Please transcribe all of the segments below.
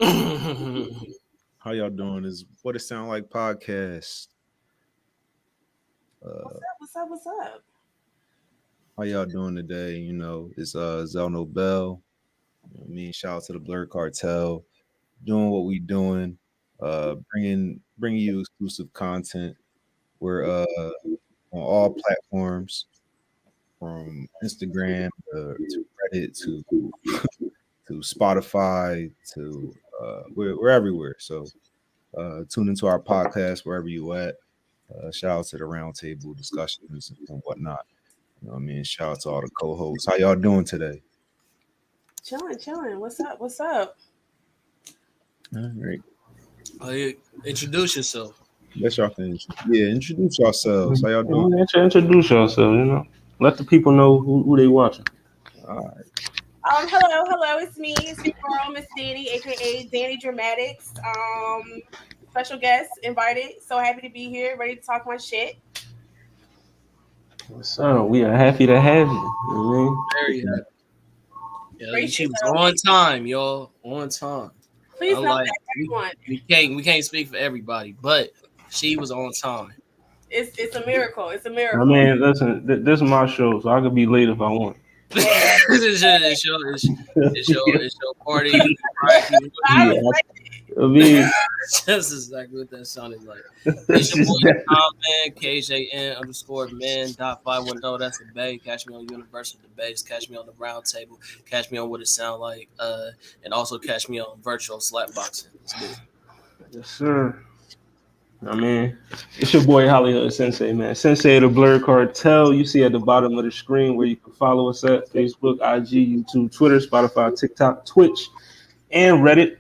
How y'all doing? Is What It Sound Like podcast. What's Uh, up? What's up? What's up? how y'all doing today? It's Zelno Bell. Shout out to the Blur Cartel, doing what we doing, bringing you exclusive content. We're on all platforms, from Instagram to Reddit to Spotify to we're everywhere. So tune into our podcast wherever you at. Shout out to the roundtable discussions and whatnot. Shout out to all the co-hosts. How y'all doing today? Chilling, chilling. What's up? What's up? All right. Introduce yourself. Guess y'all can introduce yourselves. How y'all doing? Introduce yourself. Let the people know who they watching. All right. Hello. It's me. It's your girl, Miss Danny, aka Danny Dramatics. Special guest invited. So happy to be here, ready to talk my shit. So we are happy to have you. Very happy. Yeah, she Appreciate was that. on time, y'all. On time. Please know Unlike that everyone. we can't speak for everybody, but she was on time. It's a miracle. It's a I miracle. mean, listen, this is my show, so I could be late if I want. Hey, It's your party. You right? I Yeah, respect I mean, That's exactly what that sounded like. It's it's your just boy that. Tom Man, KJN_man.510. That's the Bay. Catch me on Universal Debates. Catch me on the Round Table. Catch me on What It Sound Like. And also catch me on Virtual Slapboxing. Let's get it. Yes, sir. I mean, it's your boy Hollywood Sensei, man. Sensei of the Blur Cartel. You see at the bottom of the screen where you can follow us at Facebook, IG, YouTube, Twitter, Spotify, TikTok, Twitch, and Reddit.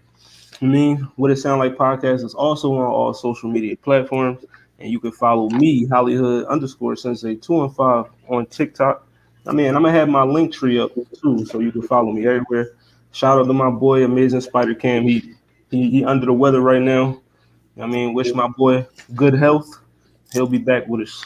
What It Sound Like podcast is also on all social media platforms. And you can follow me, Hollywood_Sensei 215 on TikTok. I'm gonna have my link tree up too, so you can follow me everywhere. Shout out to my boy, Amazing Spider Cam. He under the weather right now. Wish my boy good health. He'll be back with us.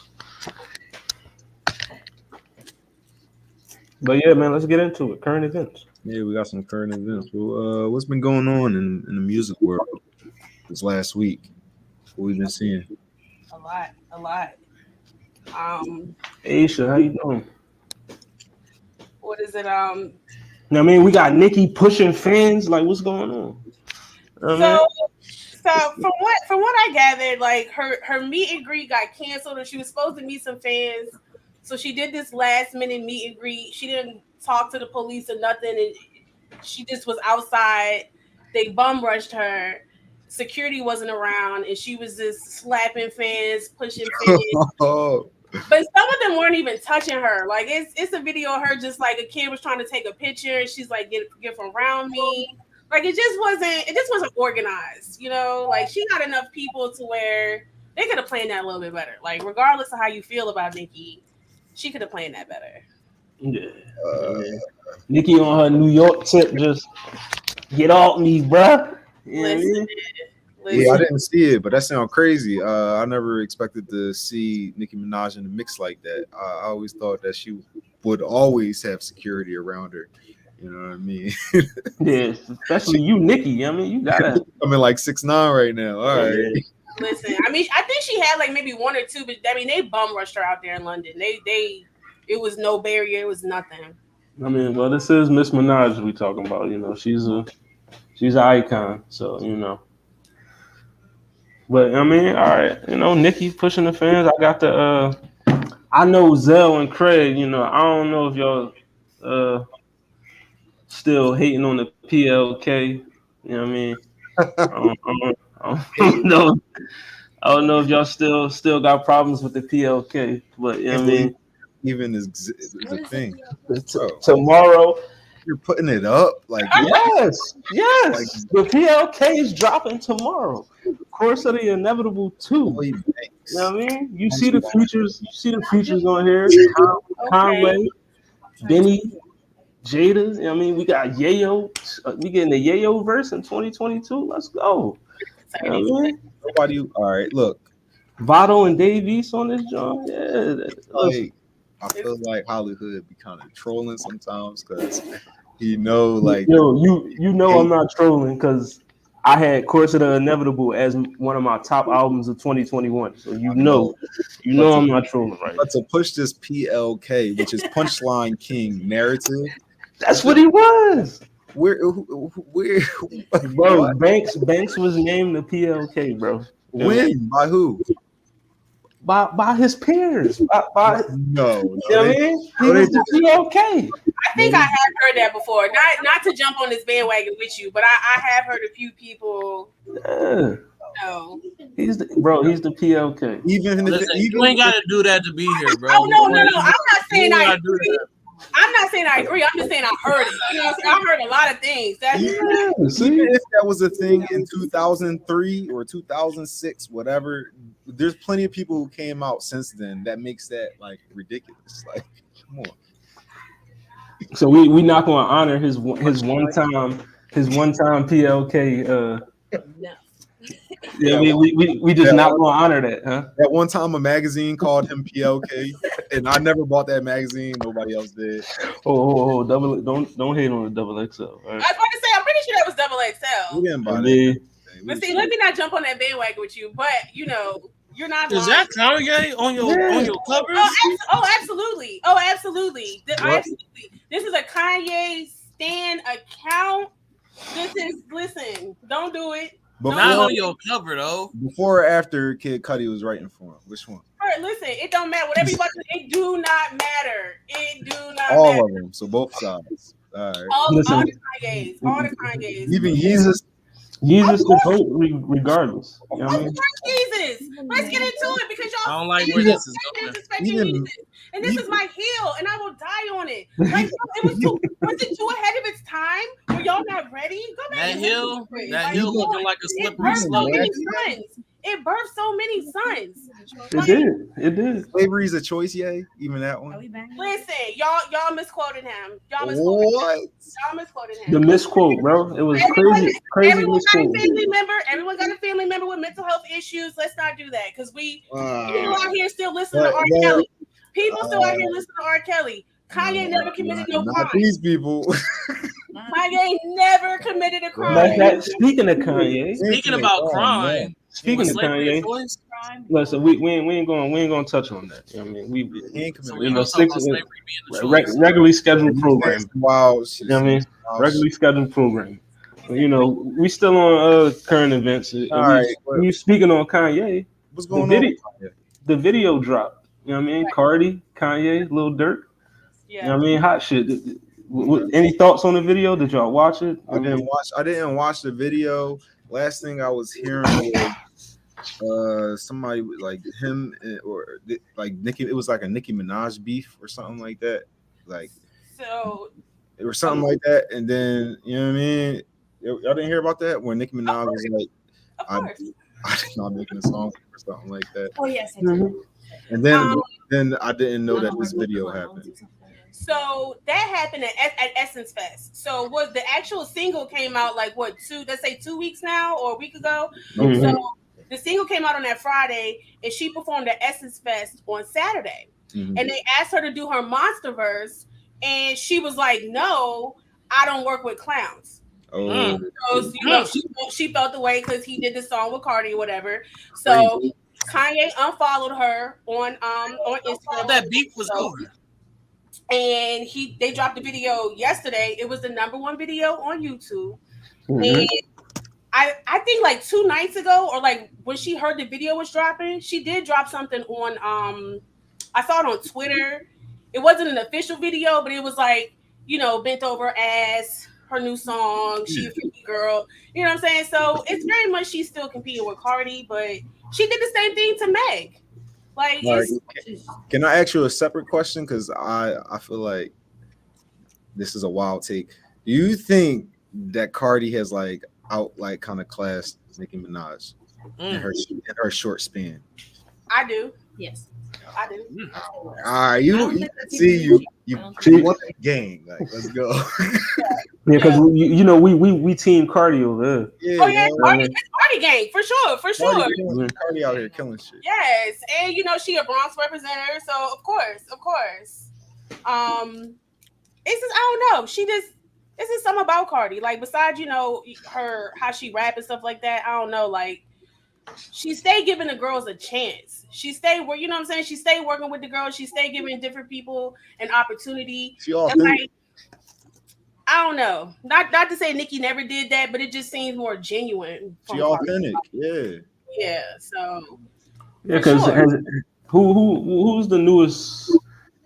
But yeah, man, let's get into it. Current events. Yeah, we got some current events. Well, what's been going on in the music world this last week? What we've been seeing? a lot. Aisha, how you doing? What is it? We got Nikki pushing fans. Like, what's going on? So So from what I gathered, like her meet and greet got canceled, and she was supposed to meet some fans. So she did this last minute meet and greet. She didn't talk to the police or nothing, and she just was outside. They bum rushed her. Security wasn't around, and she was just slapping fans, pushing fans. Oh, But some of them weren't even touching her. Like it's a video of her just like a kid was trying to take a picture, and she's like, get from around me. Like it just wasn't organized, you know. Like she got enough people to where they could have planned that a little bit better. Like regardless of how you feel about Nikki, she could have planned that better. Yeah. Nikki on her New York tip, just get off me, bruh. You know what I Listen, mean? yeah, I listen. didn't see it, but that sounds crazy. I never expected to see Nicki Minaj in a mix like that. I always thought that she would always have security around her. You know what I mean? Yeah, especially you, Nikki. You gotta. I'm in like 6'9" right now. All right. Yeah. Listen, I mean, I think she had like maybe one or two, but I mean, they bum rushed her out there in London. It was no barrier, it was nothing. Well, this is Miss Minaj we talking about. She's an icon. So. But all right. Nikki pushing the fans. I got the. I know Zell and Craig. I don't know if y'all still hating on the PLK. You know what I mean? I don't know. I don't know if y'all still got problems with the PLK, but I can't believe even is What a is it? thing. Bro, Tomorrow, you're putting it up like yes, like the PLK is dropping tomorrow. Course of the Inevitable 2. Boy You Banks. know what I mean? You see the features. You see the features on here. Okay. Conway, Benny, Jada. We got Yayo. We getting the Yayo verse in 2022. Let's go. You know what I mean? Nobody. All right, look. Votto and Davies on this joint. Yeah. Listen. Like I feel like Hollywood be kind of trolling sometimes because like Yo, you know I'm not trolling because I had Course of the Inevitable as one of my top albums of 2021. So you know I'm not trolling right. But to push this PLK, which is Punchline King narrative, That's what he was. Where, bro? what? Banks was named the PLK, bro. When? By who? By his peers. No, you know what I mean? He was the PLK. I think I have heard that before. Not to jump on this bandwagon with you, but I have heard a few people. Yeah. No. He's the PLK. Even you ain't got to do that to be here, bro. Oh no! I'm not saying I agree. I'm not saying I agree. I'm just saying I heard it. You know what I'm saying? I heard a lot of things. Even if that was a thing in 2003 or 2006, whatever, there's plenty of people who came out since then that makes that like ridiculous. Like, come on. So we not going to honor his one time PLK. No. Yeah, we just not going to honor that, huh? At one time, a magazine called him PLK, and I never bought that magazine. Nobody else did. Oh, double! Don't hate on the double XL. Right? I was about to say, I'm pretty sure that was double XL. We didn't buy that. But see, let me not jump on that bandwagon with you. But you're not. Is that Kanye on your cover? Absolutely. Oh, absolutely. Absolutely. This is a Kanye stan account. Listen. Don't do it. Not on your cover though. Before or after Kid Cudi was writing for him? Which one? All right, listen, it don't matter. Whatever you want to, it do not matter. It do not all matter. Of them. So both sides. All right. All the Kanye's. Even Yeezus. Yeezus to vote regardless. You know what I mean? Yeezus. Let's get into it because y'all. I don't like where this is going. And this is my heel, and I will die on it. Like was it too ahead of its time? Were y'all not ready? Go back. That hill looking like a slippery slope. It birthed so many sons. It did. Slavery is a choice, yay. Even that one. Listen, y'all misquoted him. Y'all misquoted him. The misquote, bro. It was crazy. Everyone got a family member with mental health issues. Let's not do that because people out here still listening to R. Kelly. People still out here listening to R. Kelly. Kanye never committed no crime. These people. Kanye never committed a crime. Speaking of Kanye. Speaking about crime. Speaking of Kanye. Listen, we ain't gonna touch on that. You know what I mean, regularly scheduled program. Wow. You know what I mean? Regularly scheduled program. We still on current events. All right. When you speaking on Kanye, what's going on? The video dropped. You know what I mean? Cardi, Kanye, Lil Durk. Yeah. You know what I mean? Hot shit. Any thoughts on the video? Did y'all watch it? I didn't watch the video. Last thing I was hearing was somebody like him or like Nicki. It was like a Nicki Minaj beef or something like that. Like it was something like that. And then you know what I mean? Y'all didn't hear about that when Nicki Minaj was like, I'm not making a song or something like that. Oh yes. Mm-hmm. And then I didn't know that this video happened. So that happened at Essence Fest. So the actual single came out like 2 weeks now or a week ago. Mm-hmm. So the single came out on that Friday and she performed at Essence Fest on Saturday. Mm-hmm. And they asked her to do her Monsterverse and she was like, no, I don't work with clowns. Oh. So, she felt the way because he did the song with Cardi or whatever. So Kanye unfollowed her on Instagram. That beef was over. And they dropped the video yesterday. It was the #1 video on YouTube. Mm-hmm. And I think like 2 nights ago, or like when she heard the video was dropping, she did drop something on I saw it on Twitter. It wasn't an official video, but it was like, bent over ass, her new song, she a freaky girl. You know what I'm saying? So it's very much she's still competing with Cardi, but she did the same thing to Meg. Like, can I ask you a separate question? Because I feel like this is a wild take. Do you think that Cardi has like kind of classed Nicki Minaj in her short span? I do. Yes, I do. All right, you want the game? Like, let's go. Yeah, because we team Cardi over there. Yeah, Cardi gang for sure. Cardi out here killing shit. Yes, and she a Bronx representative, so of course. It's just I don't know. It's just something about Cardi. Like besides, her how she rap and stuff like that. I don't know. Like she stayed giving the girls a chance. She stayed where you know what I'm saying. She stayed working with the girls. She stayed giving different people an opportunity. She all And like I don't know. Not to say Nicki never did that, but it just seems more genuine. She authentic. Yeah. Yeah. So. Yeah, because who's the newest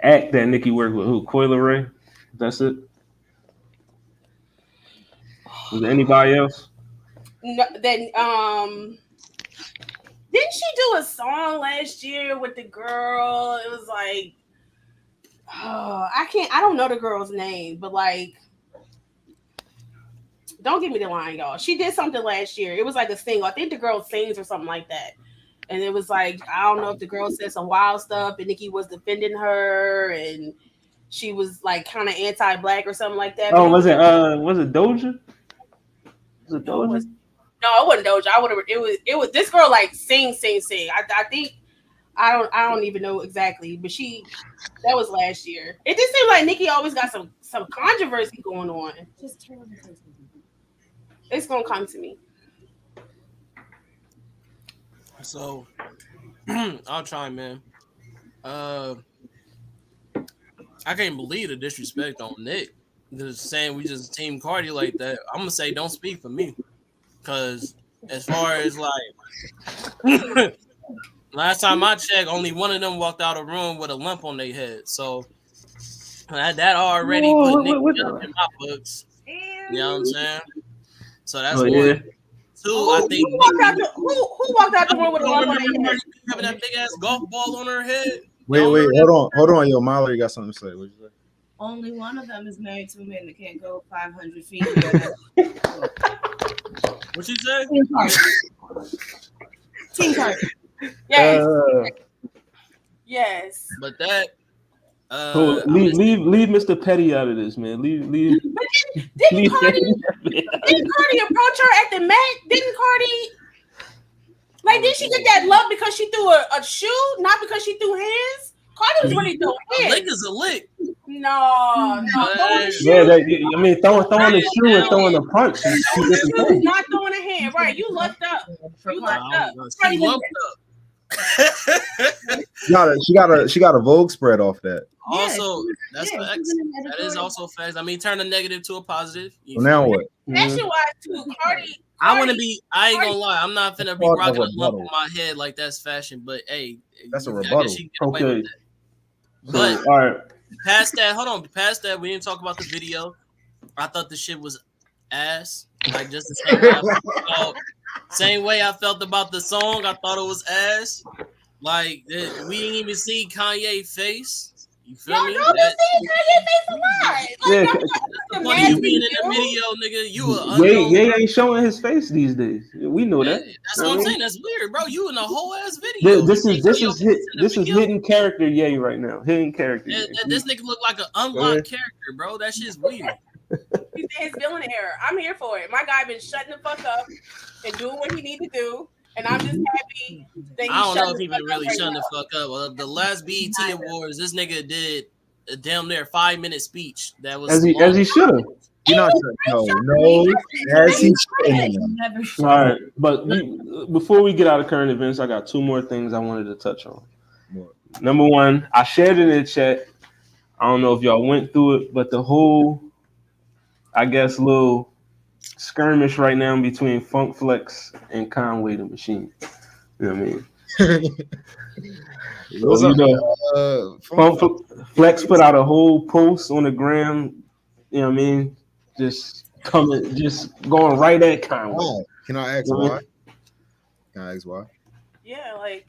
act that Nicki worked with? Who? Coyle Ray? That's it. Was there anybody else? No, then didn't she do a song last year with the girl? It was like I don't know the girl's name, but like don't give me the line, y'all. She did something last year. It was like a single. I think the girl sings or something like that. And it was like, I don't know if the girl said some wild stuff and Nicki was defending her and she was like kind of anti-black or something like that. Oh, was it Doja? Was it Doja? No, it wasn't Doja. It was this girl like sing. I think I don't even know exactly, but that was last year. It just seems like Nicki always got some controversy going on. Just turn on the face. It's gonna come to me. So I'll chime in. I can't believe the disrespect on Nick. Just saying we just team Cardi like that. I'm gonna say don't speak for me, cause as far as like last time I checked, only one of them walked out of the room with a lump on their head. So that already put Nick in my books. You know what I'm saying? So that's one. Yeah. Two, I think who walked out the room with a lump on their head? Having that big ass golf ball on her head. Wait, hold on, yo, Mallory got something to say. What'd you say? Only one of them is married to a man that can't go 500 feet. What you say? Team Cardi. Yes. Yes. But that leave Mr. Petty out of this, man. Leave. Didn't Cardi approach her at the Met? Didn't she get that love because she threw a shoe, not because she threw hands? Cardi was really throwing hands. A lick is a lick. No. Yeah, throwing a shoe and throwing a punch. Not throwing a hand. Right, you lucked up. You lucked up. She lucked up. She got a Vogue spread off that. Also, that's facts. That is also facts. I mean, turn a negative to a positive. Well, now what? Fashion wise too, Cardi. I ain't gonna lie. I'm not finna be rocking a lump on my head like that's fashion. But hey, that's a rebuttal. Okay. But all right. Past that, we didn't talk about the video. I thought the shit was ass. Like just the same way I felt about the song. I thought it was ass. Like we didn't even see Kanye's face. You feel me? Y'all been seeing Kanye's face a lot. Funny you being in the video, nigga. You Ye ain't showing his face these days. We know that. That's what I'm saying. That's weird, bro. You in a whole ass video. This is hidden character Ye right now. Hidden character. This nigga look like an unlocked character, bro. That shit's weird. He's his villain error. I'm here for it. My guy been shutting the fuck up and doing what he need to do. And I'm just happy that I don't know if he been really shutting the fuck up. The last BET Awards, this nigga did a damn near 5-minute speech. That was as he should have. No, as he should. All right, but before we get out of current events, I got two more things I wanted to touch on. Number one, I shared it in the chat. I don't know if y'all went through it, but the whole, I guess, little skirmish right now between Funk Flex and Conway the Machine. You know what I mean? Funk Flex put out a whole post on the gram. You know what I mean? Just going right at Conway. Oh, can I ask why? Yeah, like.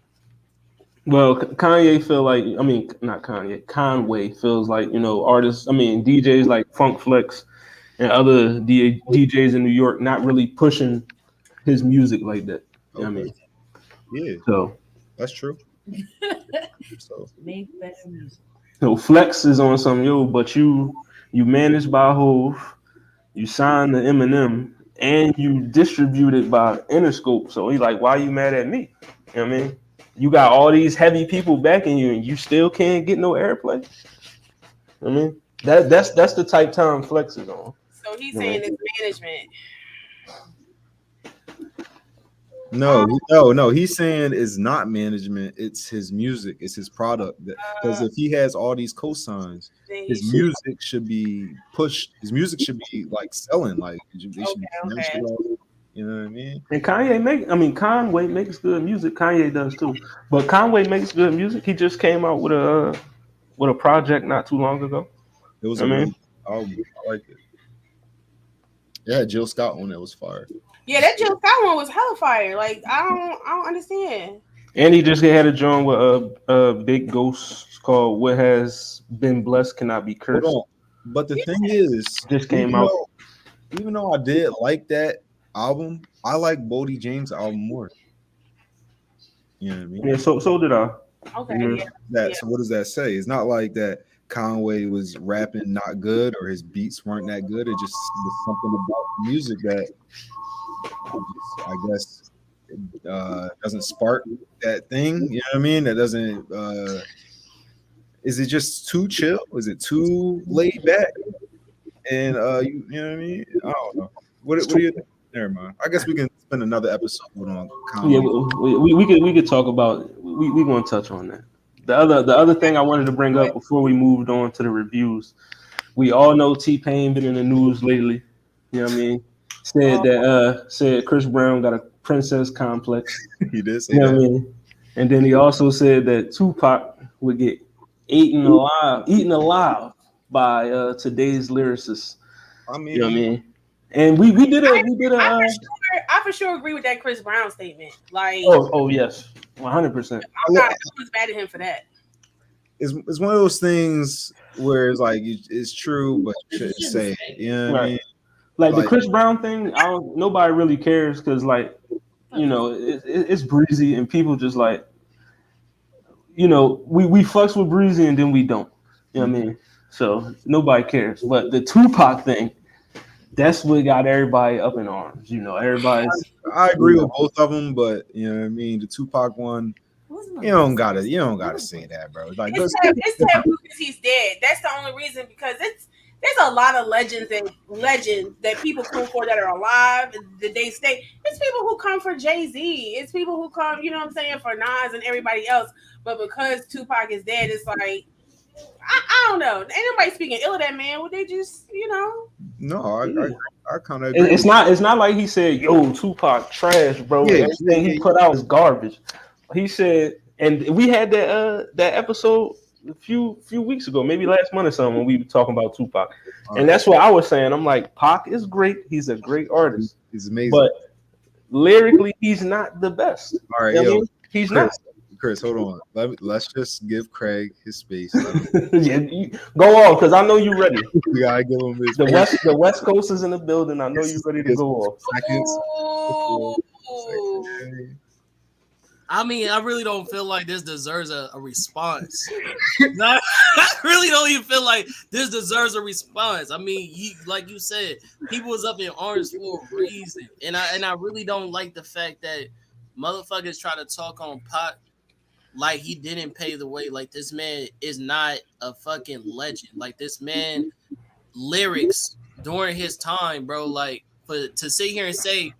Well, Kanye feel like, I mean, not Kanye, Conway feels like, artists, DJs like Funk Flex and other DJs in New York not really pushing his music like that. You know what I mean? Yeah. So that's true. Make better music. So Flex is on some, but you managed by Hove, you signed to Eminem, and you distributed by Interscope. So he's like, why are you mad at me? You know what I mean? You got all these heavy people backing you, and you still can't get no airplay. I mean, that's the type time Flex is on. So he's saying it's management. No. He's saying it's not management. It's his music. It's his product. Because if he has all these cosigns, his music should be pushed. His music should be like selling. Like they should be Okay. you know what I mean? And Conway makes good music. Kanye does too. But Conway makes good music. He just came out with a project not too long ago. It was a really good album. I like it. Yeah, Jill Scott one that was fire. Yeah, that Jill Scott one was hellfire. Like I don't understand. And he just had a joint with a big ghost called "What Has Been Blessed Cannot Be Cursed." Hold on. But the thing is, just came out. Even though I did like that album, I like Bodie James' album more. You know what I mean? Yeah, so did I. Okay. So what does that say? It's not like that Conway was rapping not good or his beats weren't that good. It just was something about the music that I guess doesn't spark that thing. You know what I mean? That doesn't. Is it just too chill? Is it too laid back? And you know what I mean? I don't know. What do you think? Never mind. I guess we can spend another episode on Conway. Yeah, we could talk about. We want to touch on that. The other thing I wanted to bring up before we moved on to the reviews, we all know T-Pain been in the news lately. You know what I mean? Said Chris Brown got a princess complex. He did say you know that. What I mean? And then he also said that Tupac would get eaten alive by today's lyricists. I mean, you know what I mean? And we did a I for sure agree with that Chris Brown statement. Like, oh yes, 100%. I'm not mad at him for that. It's one of those things where it's like it's true, but you shouldn't say it. You know what I mean? Like the Chris Brown thing, nobody really cares because, like, you know, it's Breezy and people just like, you know, we fucks with Breezy and then we don't. You know what I mean? So nobody cares. But the Tupac thing, that's what got everybody up in arms. You know, everybody's. I agree with both of them, but you know what I mean. The Tupac one, you don't gotta say that, bro. Like it's taboo because he's dead. That's the only reason, because there's a lot of legends that people come for that are alive that they stay. It's people who come for Jay-Z. It's people who come, you know what I'm saying, for Nas and everybody else. But because Tupac is dead, it's like I don't know. Ain't nobody speaking ill of that man. Would they just, you know? No, I kind of agree. It's not like he said, "Yo, Tupac trash, bro." Yeah, everything he put out is garbage. He said, and we had that episode a few weeks ago, maybe last month or something, when we were talking about Tupac. And that's what I was saying. I'm like, Pac is great. He's a great artist. He's amazing. But lyrically, he's not the best. All right, you know he's not. Chris, hold on. Let's just give Craig his space. Yeah, go on, because I know you're ready. We gotta give him his the West Coast is in the building. I know you're ready to go off. I mean, I really don't feel like this deserves a response. I really don't even feel like this deserves a response. I mean, like you said, people was up in arms for a reason, and I really don't like the fact that motherfuckers try to talk on Pac like he didn't pay the way. Like, this man is not a fucking legend. Like, this man lyrics during his time, bro. Like, to sit here and say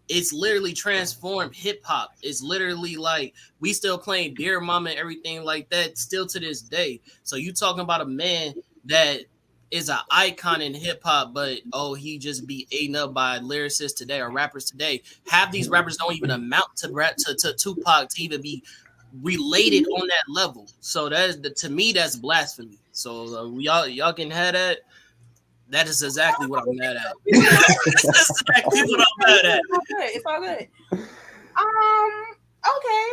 it's literally transformed hip hop. It's literally like we still playing Dear Mama and everything like that still to this day. So you talking about a man that is an icon in hip hop, but he just be eaten up by lyricists today or rappers today. Half these rappers don't even amount to Tupac to even be related on that level. So to me that's blasphemy. So y'all can have that. That is exactly what I'm mad at. That's exactly what I'm mad at. It's all good. Okay,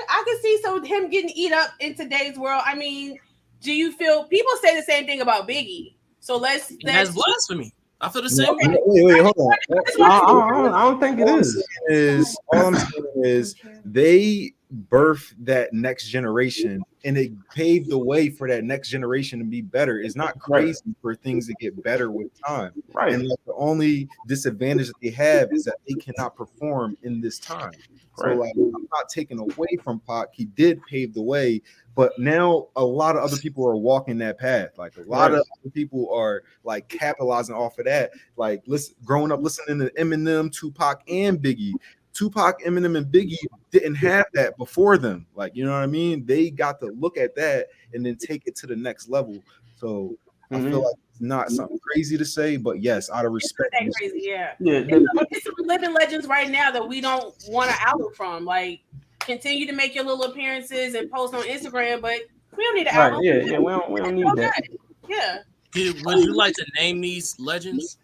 I can see him getting eat up in today's world. I mean, do you feel people say the same thing about Biggie? So that's blasphemy. I feel the same way. Wait, hold on. I don't think it is. All I'm saying is they birthed that next generation, and it paved the way for that next generation to be better. It's not crazy for things to get better with time. Right. And like, the only disadvantage that they have is that they cannot perform in this time. So like, I'm not taking away from Pac. He did pave the way, but now a lot of other people are walking that path. Like a lot of other people are like capitalizing off of that. Like growing up listening to Eminem, Tupac, and Biggie. Tupac, Eminem, and Biggie didn't have that before them. Like, you know what I mean? They got to look at that and then take it to the next level. So I feel like it's not something crazy to say, but yes, out of respect. It's that crazy, yeah. Yeah. It's some living legends right now that we don't want to album from. Like, continue to make your little appearances and post on Instagram, but we don't need an album. Yeah. We don't need that. Yeah. Would you like to name these legends?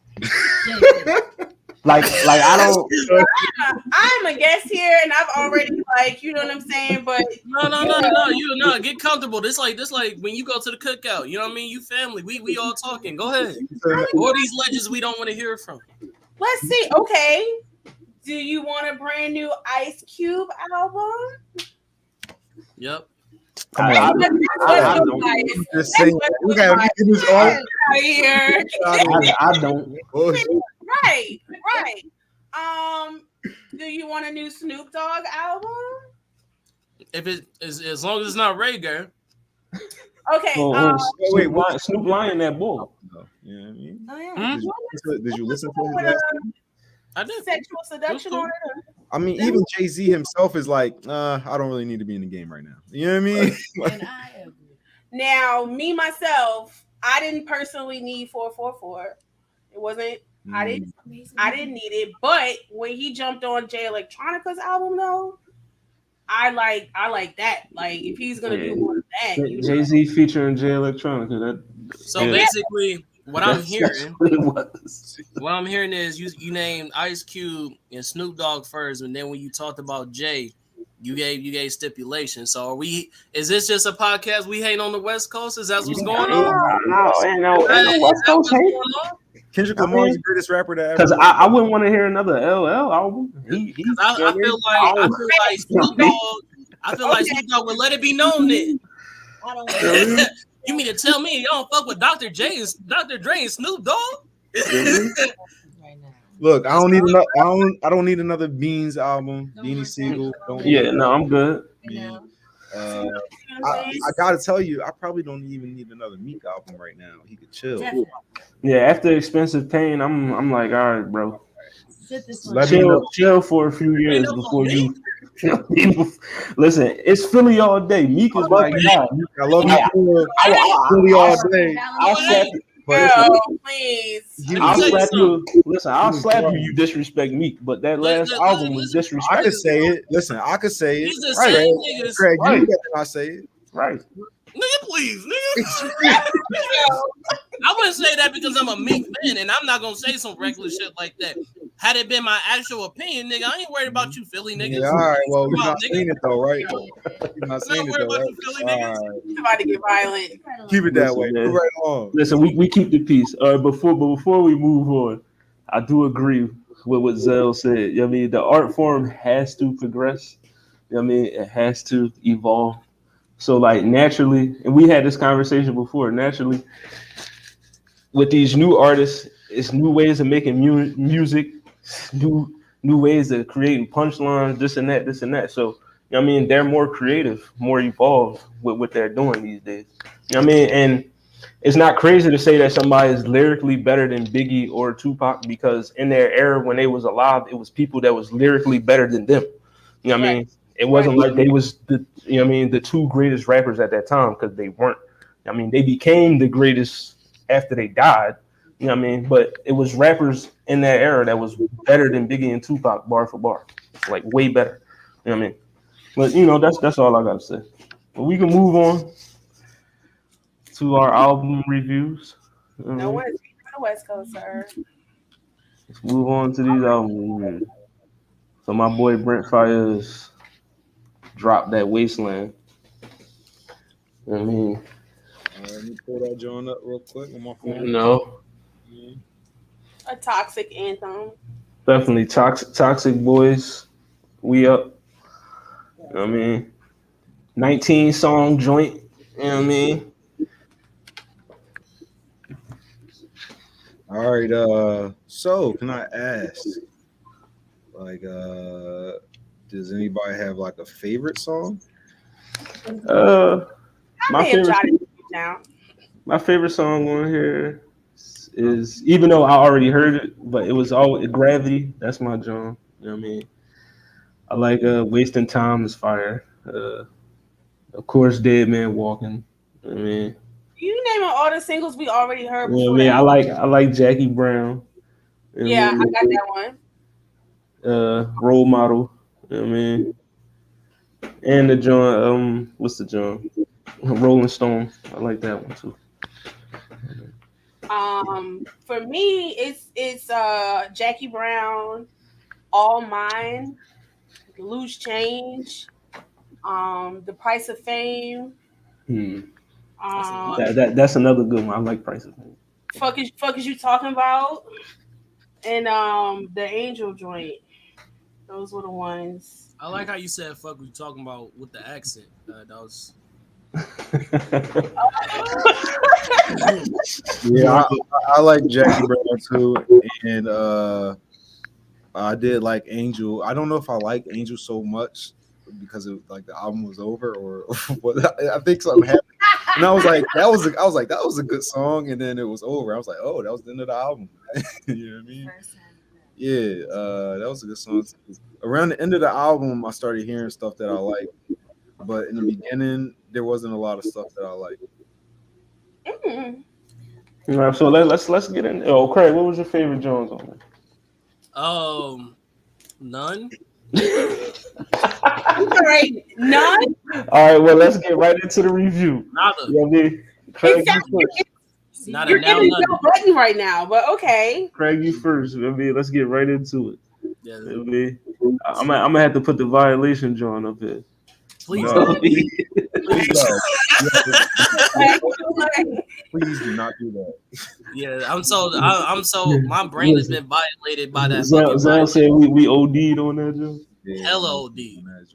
Like I don't. I'm a guest here, and I've already like, you know what I'm saying. But no. Get comfortable. This like when you go to the cookout. You know what I mean? You family. We all talking. Go ahead. Or these legends we don't want to hear from. Let's see. Okay. Do you want a brand new Ice Cube album? Yep. Come on. I don't. Right. Do you want a new Snoop Dogg album? If it is, as long as it's not reggae. Okay. Wait, Snoop lying that bull. You know what I mean? Oh yeah. Did you listen to his last album? I did. Sexual seduction on it. I mean, even Jay-Z himself is like, I don't really need to be in the game right now. You know what I mean? And I agree. Now, me myself, I didn't personally need 444. It wasn't. I didn't need it. But when he jumped on Jay Electronica's album, though, I like that. Like, if he's gonna do more of that, Jay-Z featuring Jay Electronica. Basically, what I'm hearing is you named Ice Cube and Snoop Dogg first, and then when you talked about Jay, you gave stipulations. So is this just a podcast we hate on the West Coast? Is that what's going on? No, West Coast hate. Kendrick Lamar is the greatest rapper to ever. Because I wouldn't want to hear another LL album. I feel like Snoop Dogg would let it be known that. I don't You mean to tell me you don't fuck with Dr. Dre and Snoop Dogg? right now. Look, I don't need another Beans album. Beanie Siegel. I'm good. I gotta tell you, I probably don't even need another Meek album right now. He could chill. Definitely. Yeah, after Expensive Pain, I'm like, all right, bro. Chill for a few years before you. Listen, it's Philly all day. Meek is my guy. I love you. Philly all day. I'll slap you. Please. I'll slap you. Listen, I'll slap you. You disrespect Meek, but that last album was disrespectful. I could say it. Listen, I could say it. He's the same niggas. Craig, you better not say it. Right. Nigga, please, nigga. I wouldn't say that because I'm a Meek fan, and I'm not gonna say some reckless shit like that. Had it been my actual opinion, nigga, I ain't worried about you, Philly niggas. Yeah, all right, well, you're not saying it though, right? You're not saying it though, right? Philly niggas. It's about to get violent. Keep it that way. Move right along. Listen, we keep the peace. Before we move on, I do agree with what Zell said. You know what I mean, the art form has to progress. You know what I mean, it has to evolve. So like naturally, and we had this conversation before, naturally, with these new artists, it's new ways of making music, new ways of creating punchlines, this and that. So, you know what I mean, they're more creative, more evolved with what they're doing these days. You know what I mean? And it's not crazy to say that somebody is lyrically better than Biggie or Tupac, because in their era when they was alive, it was people that was lyrically better than them. You know what I mean? It wasn't like they was the two greatest rappers at that time, because they weren't. I mean, they became the greatest after they died. You know what I mean? But it was rappers in that era that was better than Biggie and Tupac bar for bar, like way better. You know what I mean? But that's all I gotta say. But we can move on to our album reviews. No one's on the West Coast, sir. Let's move on to these album reviews. So my boy Brent Faiyaz dropped that Wasteland. You know what I mean? Let me pull that joint up real quick on my phone. No. A toxic anthem. Definitely toxic boys. We up. I mean, 19 song joint. You know what I mean? All right. So can I ask, like, does anybody have like a favorite song? Uh, I my may have favorite, jotted it down. my favorite song on here is, even though I already heard it, but it was all Gravity. That's my genre. You know what I mean? I like Wasting Time is fire. Of course, Dead Man Walking. You know what I mean, You naming all the singles we already heard you know before what I mean? that. I like Jackie Brown. You know Yeah, I what got that one. I mean? Role Model. You know what I mean? And the joint, what's the joint? Rolling Stone. I like that one too. For me, it's Jackie Brown, All Mine, Loose Change, The Price of Fame, Hmm. That's a lot. That's another good one. I like Price of Fame. fuck is you talking about? And the Angel joint. Those were the ones. I like how you said "fuck" we talking about with the accent. That was Yeah, I like Jackie Brown too, and I did like Angel. I don't know if I like Angel so much because it like the album was over or what. I think something happened, and I was like, that was a good song, and then it was over. I was like, oh, that was the end of the album. You know what I mean? Yeah, that was a good song. Around the end of the album, I started hearing stuff that I like, but in the beginning, there wasn't a lot of stuff that I like. Mm. All right, so let's get in. Oh, Craig, what was your favorite Jones on none. All right, none. All right, well, let's get right into the review. Nada. You know what I mean? Craig, It you sounds, first. Not you're a now giving none. Joe Budden right now, but okay. Craig, you first. You know what I mean? Let's get right into it. Yeah, You know what I mean? I'm gonna have to put the violation joint up here. please. You know what I mean? Please don't. Okay. Please do not do that. Yeah, I'm so my brain has been violated by that fucking Zell said we OD'd on that joint. Yeah, Hello, please D. don't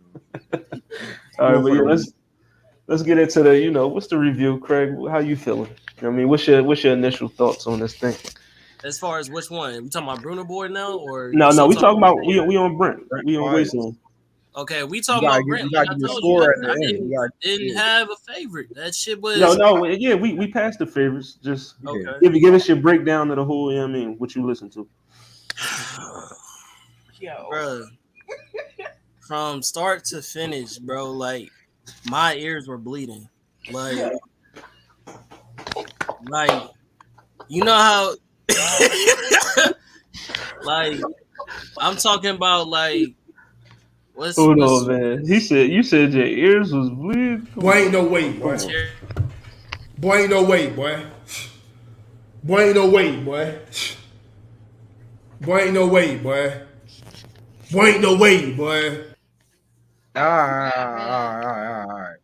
do that. All right, but yeah, let's get into the what's the review, Craig? How you feeling? You know what I mean, what's your initial thoughts on this thing? As far as which one? We talking about Bruno Boy now, or No, you no, still we talking talking about we on Brent. We on Fine. Wasteland. Okay, we You talking gotta about Brent. you Like gotta I give your told score you, at the I end. You gotta, didn't have a favorite. That shit was No, yeah, we passed the favorites. Just okay. give us your breakdown of the whole. You know what I mean, what you listen to. Yo. Bro, from start to finish, bro, like my ears were bleeding. Like you know how like I'm talking about like what's Hold on, man. You said your ears was bleeding. Boy, ain't no way, boy. Boy, ain't no way, boy. Boy, ain't no way, boy. Boy, ain't no way, boy. Boy, ain't no way, boy. all right.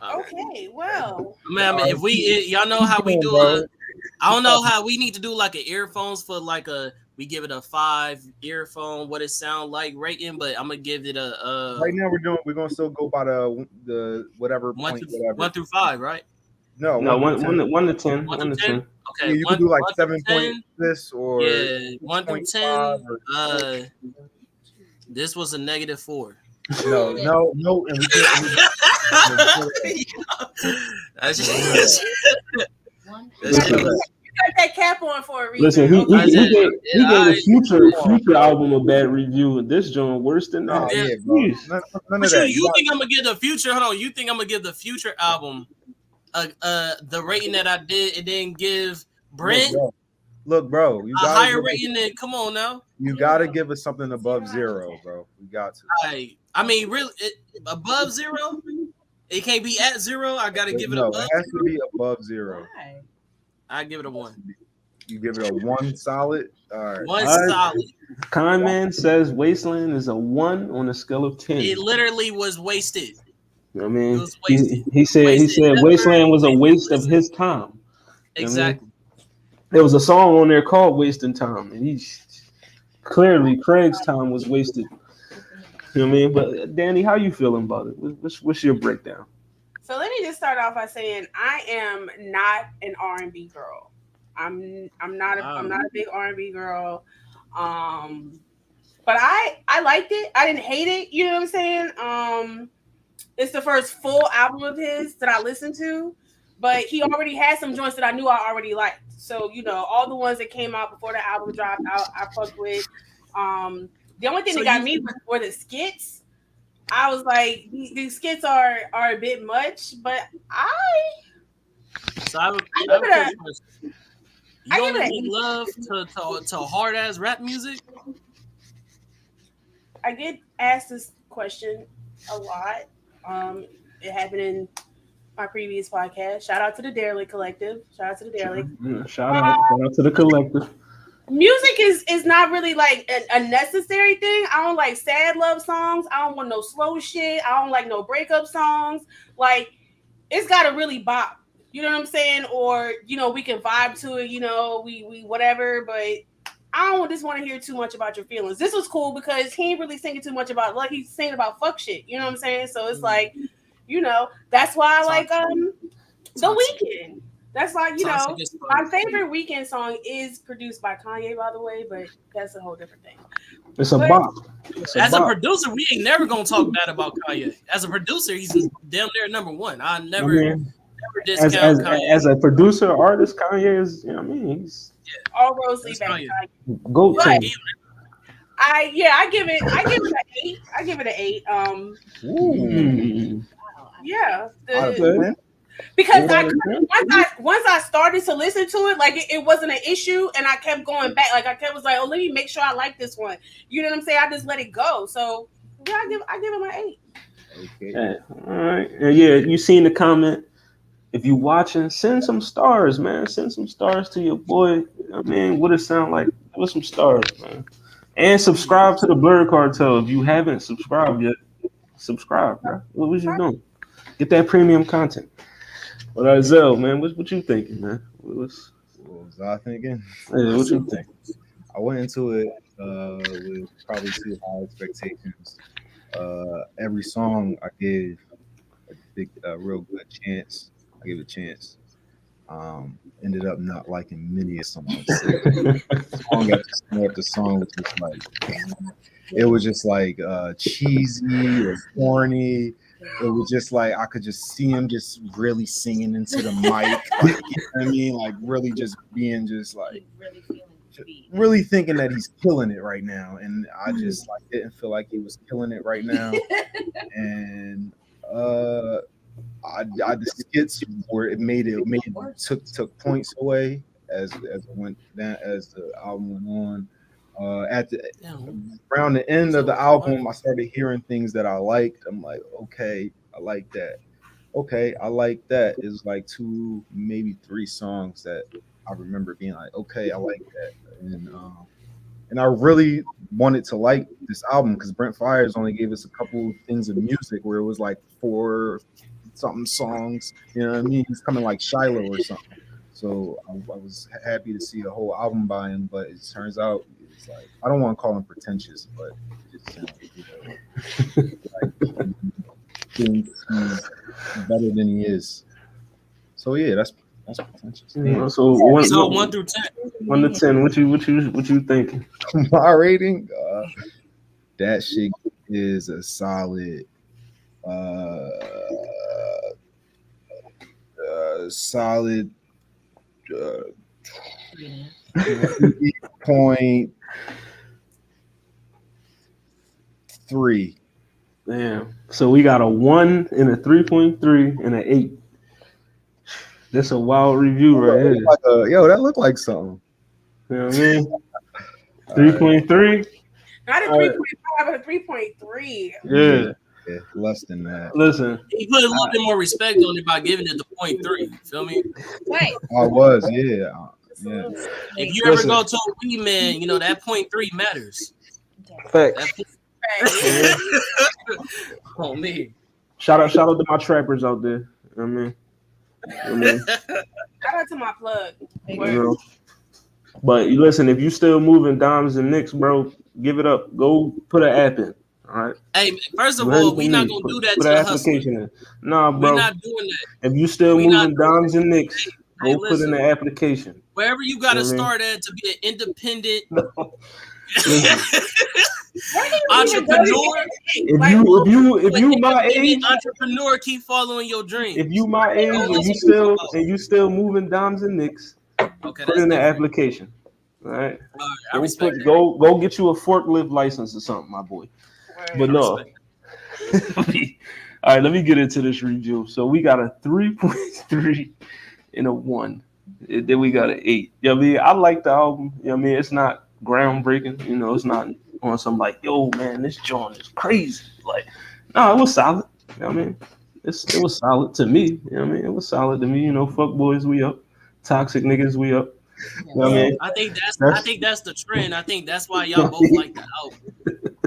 Okay, well. I mean, if y'all know how we do it. I don't know how we need to do like an earphones for like we give it a 5 earphone, what it sound like rating, but I'm gonna give it a Right now we're gonna still go by the whatever point, whatever. 1 through 5, right? No, No, one to 10. 1 to 10. 1 1 to to 10. 10. Okay, Yeah, you one, can do like 1 7 through 10. point this or Yeah, 1 through 10. 0.5 or This was a -4. no, and we can't. That's just, You got that cap on for a reason. Listen, he gave I- the future album a bad review, and this joint worse than that. Oh Yeah. yeah, bro. Jeez. None But of that. you think I'm gonna give the future? Hold on, you think I'm gonna give the future album the rating that I did, and then give Brent Look, bro, you a gotta higher give us- rating than? Come on now. You gotta give us something above 0, bro. We got to. I mean, really, above 0. It can't be at 0. I gotta give it No, above. it has to be above 0. I give it a 1. You give it a 1 solid. All right. 1 All right. solid. Con Man says Wasteland is a 1 on a scale of 10. It literally was wasted. You know what I mean, It was wasted. he said Wasted. Wasteland was a waste of his time. You know what I mean? Exactly. There was a song on there called "Wasting Time," and clearly Craig's time was wasted. You know what I mean? But Danny, how you feeling about it? What's your breakdown? So let me just start off by saying I am not an R&B girl. I'm not a big R&B girl. Um, but I liked it. I didn't hate it. You know what I'm saying? It's the first full album of his that I listened to, but he already had some joints that I knew I already liked. So all the ones that came out before the album dropped out, I fucked with. The only thing that got me were the skits. I was like, these skits are a bit much, but I have give a it a, question. I You give it only a give love to hard ass rap music? I get asked this question a lot. It happened in my previous podcast. Shout out to the Derelict Collective. Shout out to the Derelict. Shout out to the collective. Music is not really like a necessary thing. I don't like sad love songs. I don't want no slow shit. I don't like no breakup songs. Like, it's got to really bop. You know what I'm saying? Or we can vibe to it. We whatever. But I don't just want to hear too much about your feelings. This was cool because he ain't really singing too much about, like, he's singing about fuck shit. You know what I'm saying? So it's like, that's why I like The Weeknd. That's like, my favorite Weeknd song is produced by Kanye, by the way, but that's a whole different thing. It's a bop. As a producer, we ain't never gonna talk bad about Kanye. As a producer, he's damn near number one. I never discount Kanye. As a producer, artist, Kanye is, he's all roads lead back to Kanye. Goat team. I give it an 8. I give it an 8. Yeah. Because once I started to listen to it, like it wasn't an issue, and I kept going back. Like I was like, oh, let me make sure I like this one. You know what I'm saying? I just let it go. So yeah, I give it my 8. Okay. Yeah. All right. Yeah, you seen the comment. If you watching, send some stars, man. Send some stars to your boy. I mean, what it sound like? Give us some stars, man. And subscribe to the Blurred Cartel. If you haven't subscribed yet, subscribe, bro. What was you doing? Get that premium content. But Zell, man, what you thinking, man? What was I thinking? Yeah, what you think? I went into it with probably too high expectations. Every song I gave a real good chance. I gave it a chance. Ended up not liking many of songs. Song after song was just like, it was just like cheesy or corny. It was just like I could just see him just really singing into the mic, like, you know what I mean? Like really just being just like really thinking that he's killing it right now, and I just like didn't feel like he was killing it right now. And I the skits where it made it took points away as it went down, as the album went on. Around the end of the album, I started hearing things that I liked. I'm like, okay, I like that. Okay, I like that. It's like 2, maybe 3 songs that I remember being like, okay, I like that. And I really wanted to like this album because Brent Faiyaz only gave us a couple things of music where it was like 4 something songs. You know what I mean? He's coming like Shiloh or something. So I was happy to see a whole album by him, but it turns out it's like, I don't want to call him pretentious, but it just like he's better than he is. So yeah, that's pretentious. Yeah. So 1 through 10. 1 to 10. What you thinking? My rating, that shit is a solid. Solid 3.3. Damn. So we got a 1 and a 3.3 and an 8. That's a wild review right here. That looked like something. You know what I mean? 3.3. Not a 3.5, but a 3.3. Yeah. Yeah, less than that. Listen, he put a little bit more respect on it by giving it the 0.3. Feel me? Right. I was, yeah. If you ever go to a weed man, that 0.3 matters. Facts. Oh me. Shout out to my trappers out there. I mean. Shout out to my plug. But listen, if you still moving dimes and nicks, bro, give it up. Go put an app in. All right. Hey, first of You heard all, it we from not me. gonna do Put that an to Hustler. application in. Nah, We bro. not doing that. If you still We not moving doing dimes and nicks, Hey, go put in listen. the application. Wherever you You got know to what I mean? start at to be an independent Listen, entrepreneur. if you my Independent age, entrepreneur, keep following your dreams. if you my age, Don't and listen you to still Clubhouse. moving dimes and nicks, Okay, put that's in the different. application. All right. All right, I respect that. Go get you a forklift license or something, my boy. But I no. respect All right, let me get into this review. So we got a 3.3 and a 1. Then we got an 8. You know what I mean? I like the album. You know what I mean? It's not groundbreaking. You know, it's not on some like, yo, man, this joint is crazy. Like, no, it was solid. You know what I mean? It was solid to me. You know what I mean? It was solid to me. You know, fuck boys, we up. Toxic niggas, we up. You know what I mean? I think that's the trend. I think that's why y'all both like the album.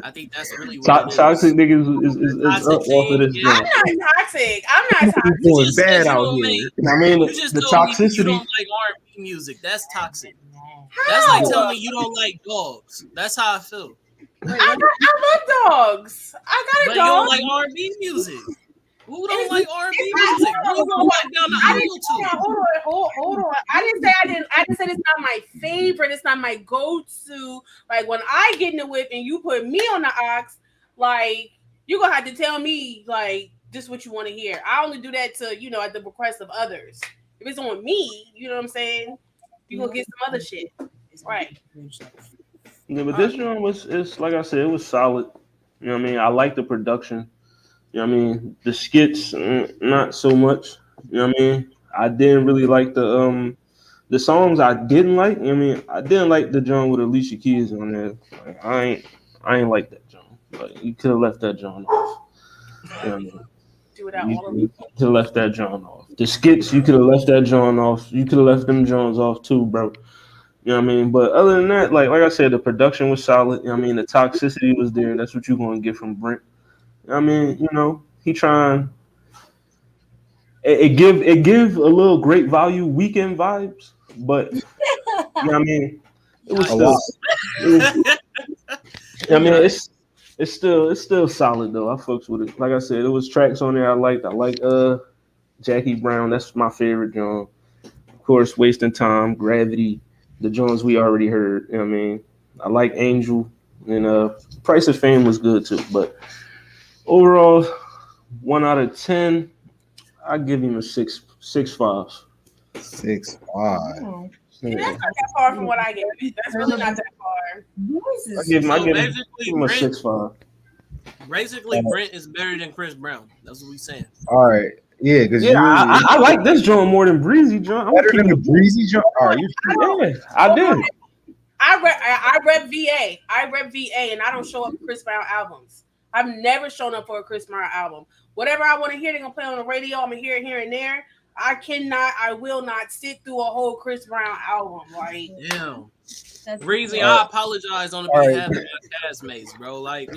I think that's really what it is. Toxic niggas is up off of this yeah. joint. I'm not toxic. I'm not toxic. Doing You just said bad you out don't here. make- I mean, You just the told me you toxicity. don't like R&B music. That's toxic. How? That's like telling me you don't like dogs. That's how I feel. I love dogs. I got But a you don't dog. like R&B music. Who don't It's- like R&B it's music? not- Who don't like down the I aisle didn't, to? hold on. I didn't say I didn't. I just said it's not my favorite. It's not my go-to. Like when I get in the whip and you put me on the ox, like you're gonna have to tell me like this what you want to hear. I only do that to at the request of others. If it's on me, you know what I'm saying. You gonna get some other shit, right? Yeah, but this joint it's like I said, it was solid. You know what I mean? I like the production. You know what I mean? The skits, not so much. You know what I mean? I didn't really like the songs I didn't like. You know what I mean? I didn't like the joint with Alicia Keys on there. Like, I ain't like that joint. Like you could have left that joint off. You know what I mean? Do it out all of You could have left that joint off. The skits, you could have left that joint off. You could have left them joints off too, bro. You know what I mean? But other than that, like I said, the production was solid. You know what I mean? The toxicity was there. That's what you're going to get from Brent. I mean, he trying. It give a little great value weekend vibes, but you know what I mean, it was A lot. I mean, it's still solid though. I fucks with it. Like I said, it was tracks on there I liked. I like Jackie Brown. That's my favorite John. Of course, Wasting Time, Gravity, the Jones we already heard. You know what I mean, I like Angel, and Price of Fame was good too. But overall, 1 out of 10, I give him a 6.5. 6.5. See, that's not that far from what I gave it. That's really not that far. I give him a Brent, 6.5. basically, Brent is better than Chris Brown. That's what we saying. All right. Yeah, because I like this joint more than Breezy joint. better than the breezy joint. All right, Yeah, I did. I rep VA. I rep VA, and I don't show up for Chris Brown albums. I've never shown up for a Chris Brown album. Whatever I want to hear, they're gonna play on the radio. I'm gonna hear it here and there. I will not sit through a whole Chris Brown album. Like, Damn. Breezy, I apologize on the behalf of my castmates, bro. Like,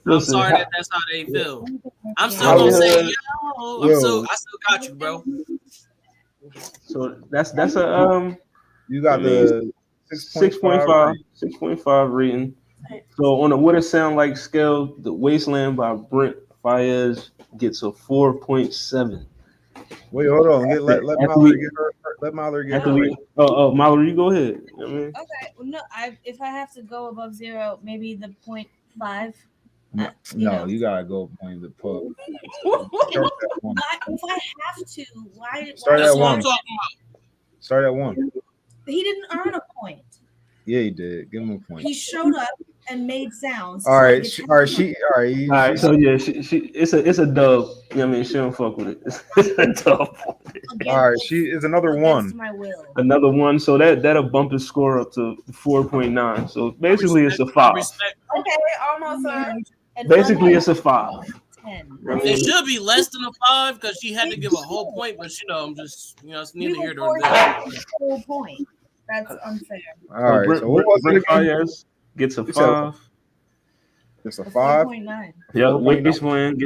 I'm sorry that's how they feel. I'm still gonna say, I still got you, bro. So that's a you got the 6.5 6.5 rating. So on a what it sound like scale, the Wasteland by Brent Faiyaz gets a 4.7. Wait, hold on. Let Mallory get her. Let Mallory get her. Oh, Mallory, you go ahead. You know what I mean? Okay, well, no, if I have to go above 0, maybe the 0.5. No, you gotta go point the pub. If I have to, why? Start That's at what I'm 1. talking about. Start at 1. He didn't earn a point. Yeah, he did. Give him a point. He showed up and made sounds. All right, all right. So yeah, she it's a dub. You know what I mean? She don't fuck with it. It's a dub. All right, she is another Against 1. my will. Another 1. So that'll bump his score up to 4.9. So basically, it's a 5. Okay, almost Basically, it's a 5. 10. It should be less than a 5 because she had to give a whole point, but I'm just it's neither here nor there. Whole point. That's unfair. All right, so what was it again? Faiyaz gets a 5. It's a 5. 4.9. Yeah, Wasteland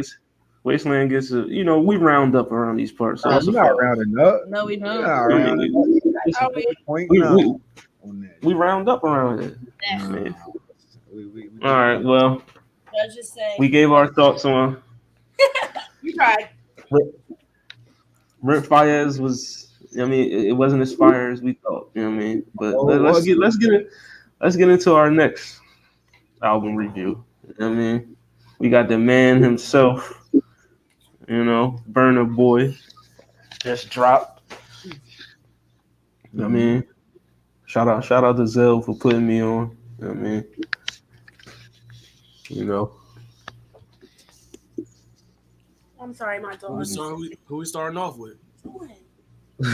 gets a. We round up around these parts. So that's We're a not 5. rounding up. No, we don't. We're not rounding up. It's a 4.9 on that. We round up around it. Yeah. All right, well, I'll just say. We gave our thoughts on You tried. Brent Faiyaz was. I mean, it wasn't as fire as we thought. You know what I mean? But Oh, it wasn't. let's get into our next album review. You know what I mean, we got the man himself. You know, Burna Boy just dropped. You know what I mean, shout out to Zell for putting me on. You know what I mean, you know. I'm sorry, my dog. Who we starting off with? We're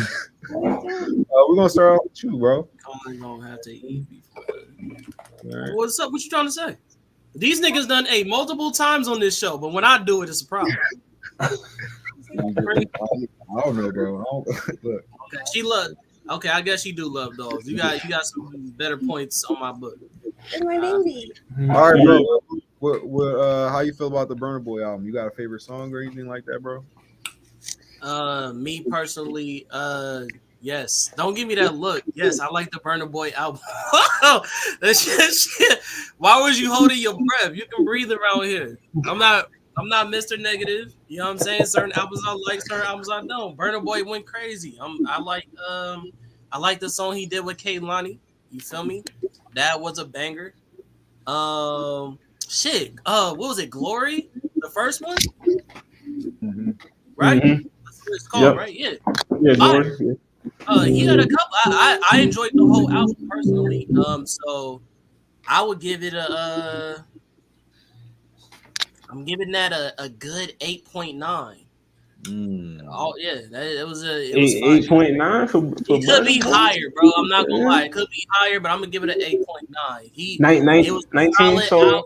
gonna start off with you, bro. I'm gonna have to eat before that. All right. What's up? What you trying to say? These niggas done ate multiple times on this show, but when I do it, it's a problem. I don't know, bro. Look. Okay, she love. Okay, I guess you do love dogs. You got some better points on my book. It's my baby. All right, bro. What how you feel about the Burna Boy album? You got a favorite song or anything like that, bro? Me personally, yes. Don't give me that look. Yes, I like the Burna Boy album. That shit. Why was you holding your breath? You can breathe around here. I'm not Mr. Negative. You know what I'm saying? Certain albums I like, certain albums I don't. Burna Boy went crazy. I like the song he did with Kehlani. You feel me? That was a banger. Shit. What was it? Glory? The first one? Mm-hmm. Right? Mm-hmm. That's what it's called, right? Yeah. Yeah, Glory. He had a couple. I enjoyed the whole album personally. So I would give it I'm giving that a good 8.9. Oh yeah, it was 8.9 for it could be higher, bro. I'm not gonna lie, it could be higher, but I'm gonna give it an 8.9. It was 19 so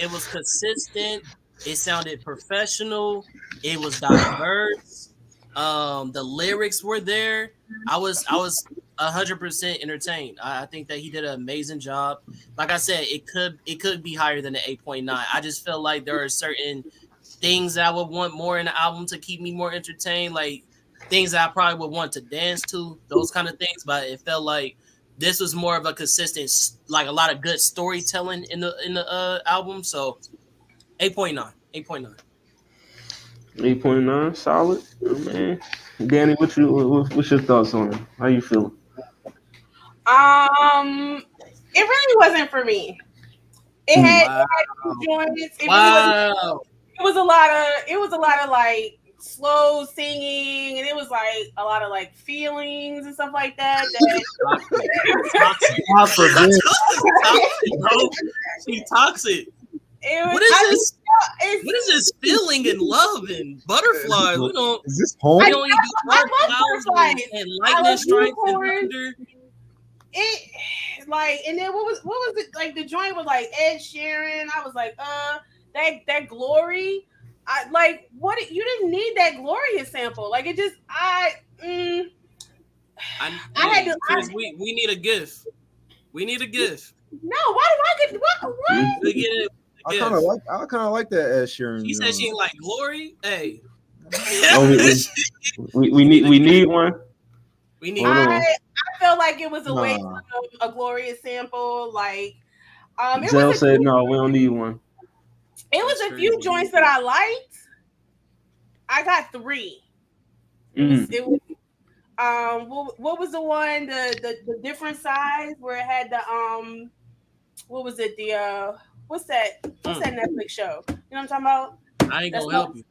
it was consistent. It sounded professional. It was diverse. The lyrics were there. I was 100% entertained. I think that he did an amazing job. Like I said, it could be higher than the 8.9. I just feel like there are certain things that I would want more in the album to keep me more entertained, like things that I probably would want to dance to, those kind of things. But it felt like this was more of a consistent, like a lot of good storytelling in the album. So 8.9. 8.9, solid. Oh, man. Danny, what's your thoughts on it? How you feeling? It really wasn't for me. It had joints. It was a lot of like slow singing, and it was like a lot of like feelings and stuff like that. She's toxic. What is this feeling and love and butterflies? We don't. Is this home? I love butterflies and lightning strikes and thunder. It like, and then what was it like? The joint was like Ed Sheeran. I was like, that Glory. I like what you didn't need that Gloria sample. Like it just we need a gift. We need a gift. No, why do I get what? We get it. I kind of like that Ed Sheeran. She said she ain't like Glory. Hey, we need one. We need. I felt like it was a waste of a Gloria sample. Like, Zell said no, we don't need one. It was a few joints that I liked. I got 3. It was what was the one the different size where it had the what was it what's that Netflix show? You know what I'm talking about? I ain't gonna help you.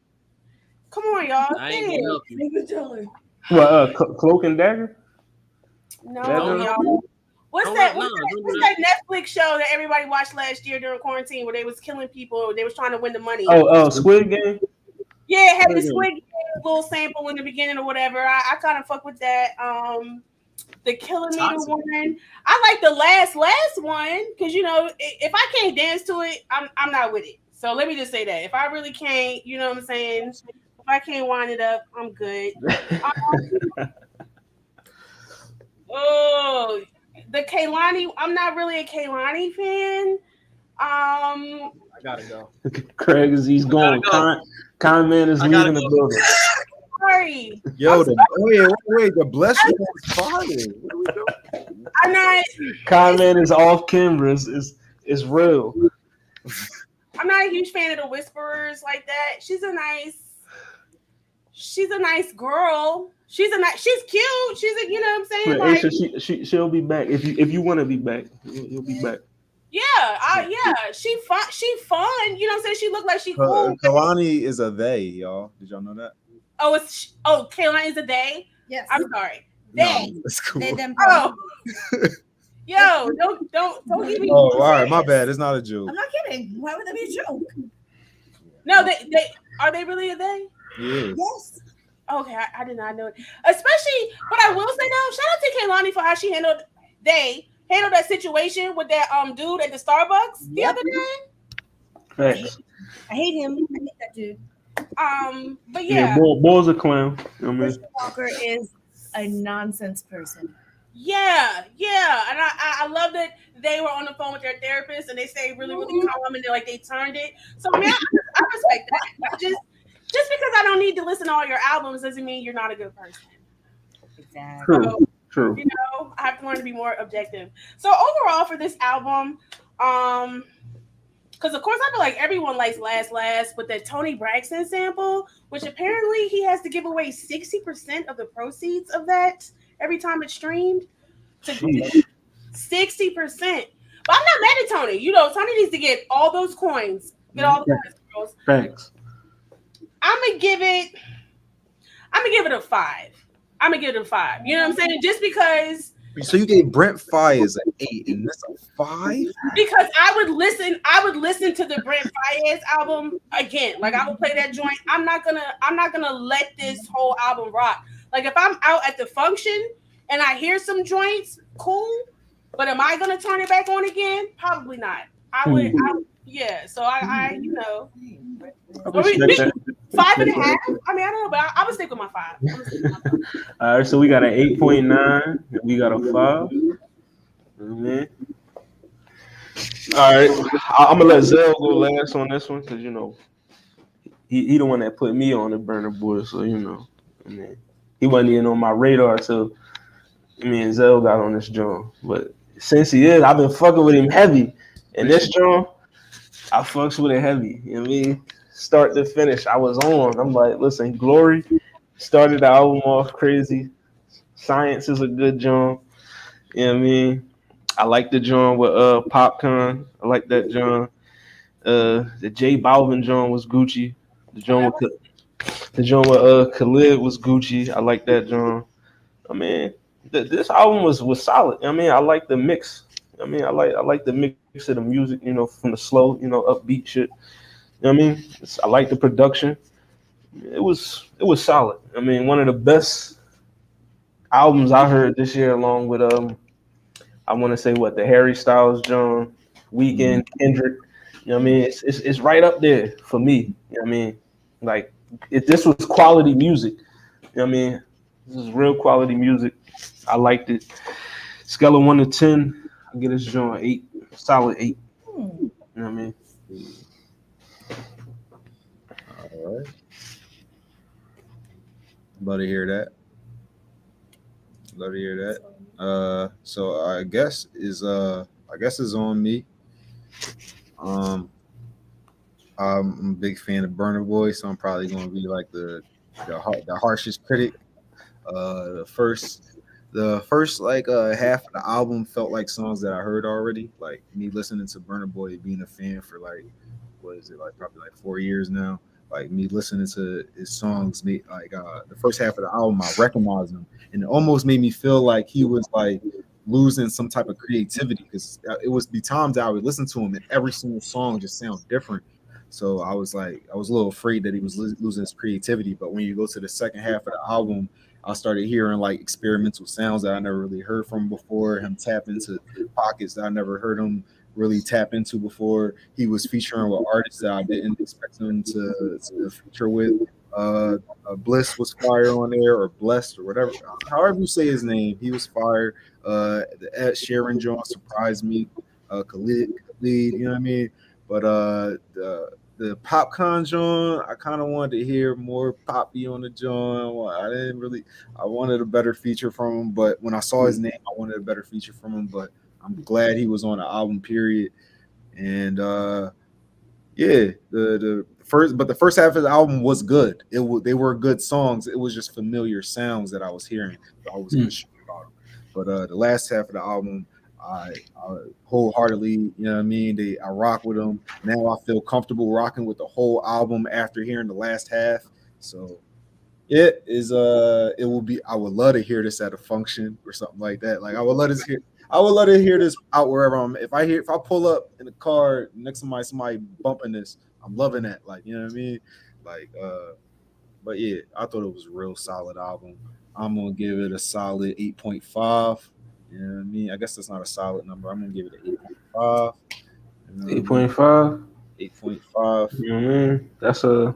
Come on, y'all. I ain't gonna help you. What Cloak and Dagger? No, y'all. What's that Netflix show that everybody watched last year during quarantine where they was killing people? They was trying to win the money. Squid Game. Yeah, it had the Squid Game little sample in the beginning or whatever. I kind of fuck with that. The Kilometer one. I like the last one because if I can't dance to it, I'm not with it. So let me just say that if I really can't, you know what I'm saying. If I can't wind it up, I'm good. The Kehlani, I'm not really a Kehlani fan. I gotta go. Craig he's going. Con man is leaving the building. Sorry. Yo, wait, the bless you is fire. What are we doing? I'm not. Con man is off camera. It's real. I'm not a huge fan of the whisperers like that. She's a nice girl. She's cute. She's a, you know what I'm saying? But Like, she'll be back if you want to be back. You'll be back. She fun. You know what I'm saying? She looked like she cool. Kalani is a they, y'all. Did y'all know that? Kalani is a they. Yes. I'm sorry. They. No, that's cool. They them. Oh. Yo, don't give me. Oh, all right, my bad. It's not a joke. I'm not kidding. Why would that be a joke? No, they are they really a they? Yeah. Yes. Okay, I did not know it. Especially, but I will say though, shout out to Kaylani for how she handled that situation with that dude at the Starbucks the other day. Thanks. I hate him. I hate that dude. But yeah, Ball's a clown. I mean, Christian Walker is a nonsense person. yeah, and I love that they were on the phone with their therapist and they stayed really, really calm and they turned it. So I mean, I respect that. Just because I don't need to listen to all your albums doesn't mean you're not a good person. Exactly. True. You know, I have to learn to be more objective. So overall for this album, because of course I feel like everyone likes Last, but that Tony Braxton sample, which apparently he has to give away 60% of the proceeds of that every time it's streamed. 60%. But I'm not mad at Tony. You know, Tony needs to get all those coins. Get all the coins, girls. Thanks. I'm gonna give it a 5. I'm gonna give it a 5. You know what I'm saying? Just because. So you gave Brent Faiyaz an 8, and this a 5? Because I would listen to the Brent Faiyaz album again. Like I would play that joint. I'm not gonna let this whole album rock. Like if I'm out at the function and I hear some joints, cool. But am I gonna turn it back on again? Probably not. I would. So I you know. 5.5. I mean, I don't know, but I would stick with my 5. All right, so we got an 8.9. We got a 5. Mm-hmm. All right, I'm gonna let Zell go last on this one because you know he the one that put me on the Burner board, so you know, I mean, he wasn't even on my radar till me and Zell got on this joint. But since he is, I've been fucking with him heavy, and this joint, I fucks with it heavy. You know what I mean? Start to finish, I was on. I'm like, listen, Glory started the album off crazy. Science is a good joint. You know what I mean? I like the joint with Popcorn. I like that joint. The J Balvin joint was Gucci. The joint with Khalid was Gucci. I like that joint. I mean, this album was solid. I mean, I like the mix. I mean, I like the mix of the music. You know, from the slow, you know, upbeat shit. You know what I mean? I like the production. It was solid. I mean, one of the best albums I heard this year, along with I want to say the Harry Styles, John, Weeknd, Kendrick. You know what I mean? It's right up there for me. You know what I mean? Like this was quality music. You know what I mean? This is real quality music. I liked it. Scale of 1 to 10, I give this John 8, solid 8. You know what I mean? All right. Love to hear that. So I guess is on me. I'm a big fan of Burna Boy, so I'm probably gonna be like the harshest critic. The first like half of the album felt like songs that I heard already. Like me listening to Burna Boy, being a fan for like probably like 4 years now. Like me listening to his songs, the first half of the album, I recognized him, and it almost made me feel like he was like losing some type of creativity because it was the times that I would listen to him, and every single song just sounded different. So I was a little afraid that he was losing his creativity. But when you go to the second half of the album, I started hearing like experimental sounds that I never really heard from before. Him tap into pockets that I never heard him really tap into before. He was featuring with artists that I didn't expect him to feature with. Bliss was fire on there, or Blessed, or whatever. However you say his name, he was fire. The Ed Sheeran joint surprised me. Khalid, you know what I mean? But the Popcorn joint, I kind of wanted to hear more Poppy on the joint. I wanted a better feature from him, but when I saw his name, I wanted a better feature from him. But I'm glad he was on the album, period. And Yeah, the first half of the album was good. They were good songs. It was just familiar sounds that I was hearing. So I was unsure about them. But the last half of the album, I wholeheartedly, you know what I mean. I rock with them. Now I feel comfortable rocking with the whole album after hearing the last half. So it will be. I would love to hear this at a function or something like that. Like I would love to hear this out wherever I'm. If I pull up in the car next to somebody bumping this, I'm loving that. Like, you know what I mean? Like but yeah, I thought it was a real solid album. I'm gonna give it a solid 8.5. You know what I mean? I guess that's not a solid number. I'm gonna give it an 8.5. You know what I mean? 8.5. 8.5. You know what I mean?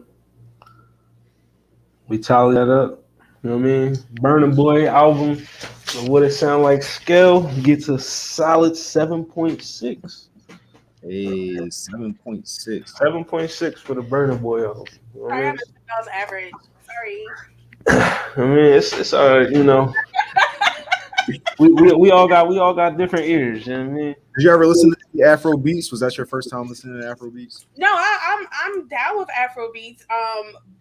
We tally that up. You know what I mean? Burna Boy album, what it sound like scale gets a solid 7.6. Hey, 7.6. 7.6 for the Burna Boy album. You know what Sorry, I I mean? missed that was average. Sorry. I mean, it's all right, you know. We all got different ears, you know what I mean? Did you ever listen to the Afro beats? Was that your first time listening to Afro beats? No, I'm down with Afro beats.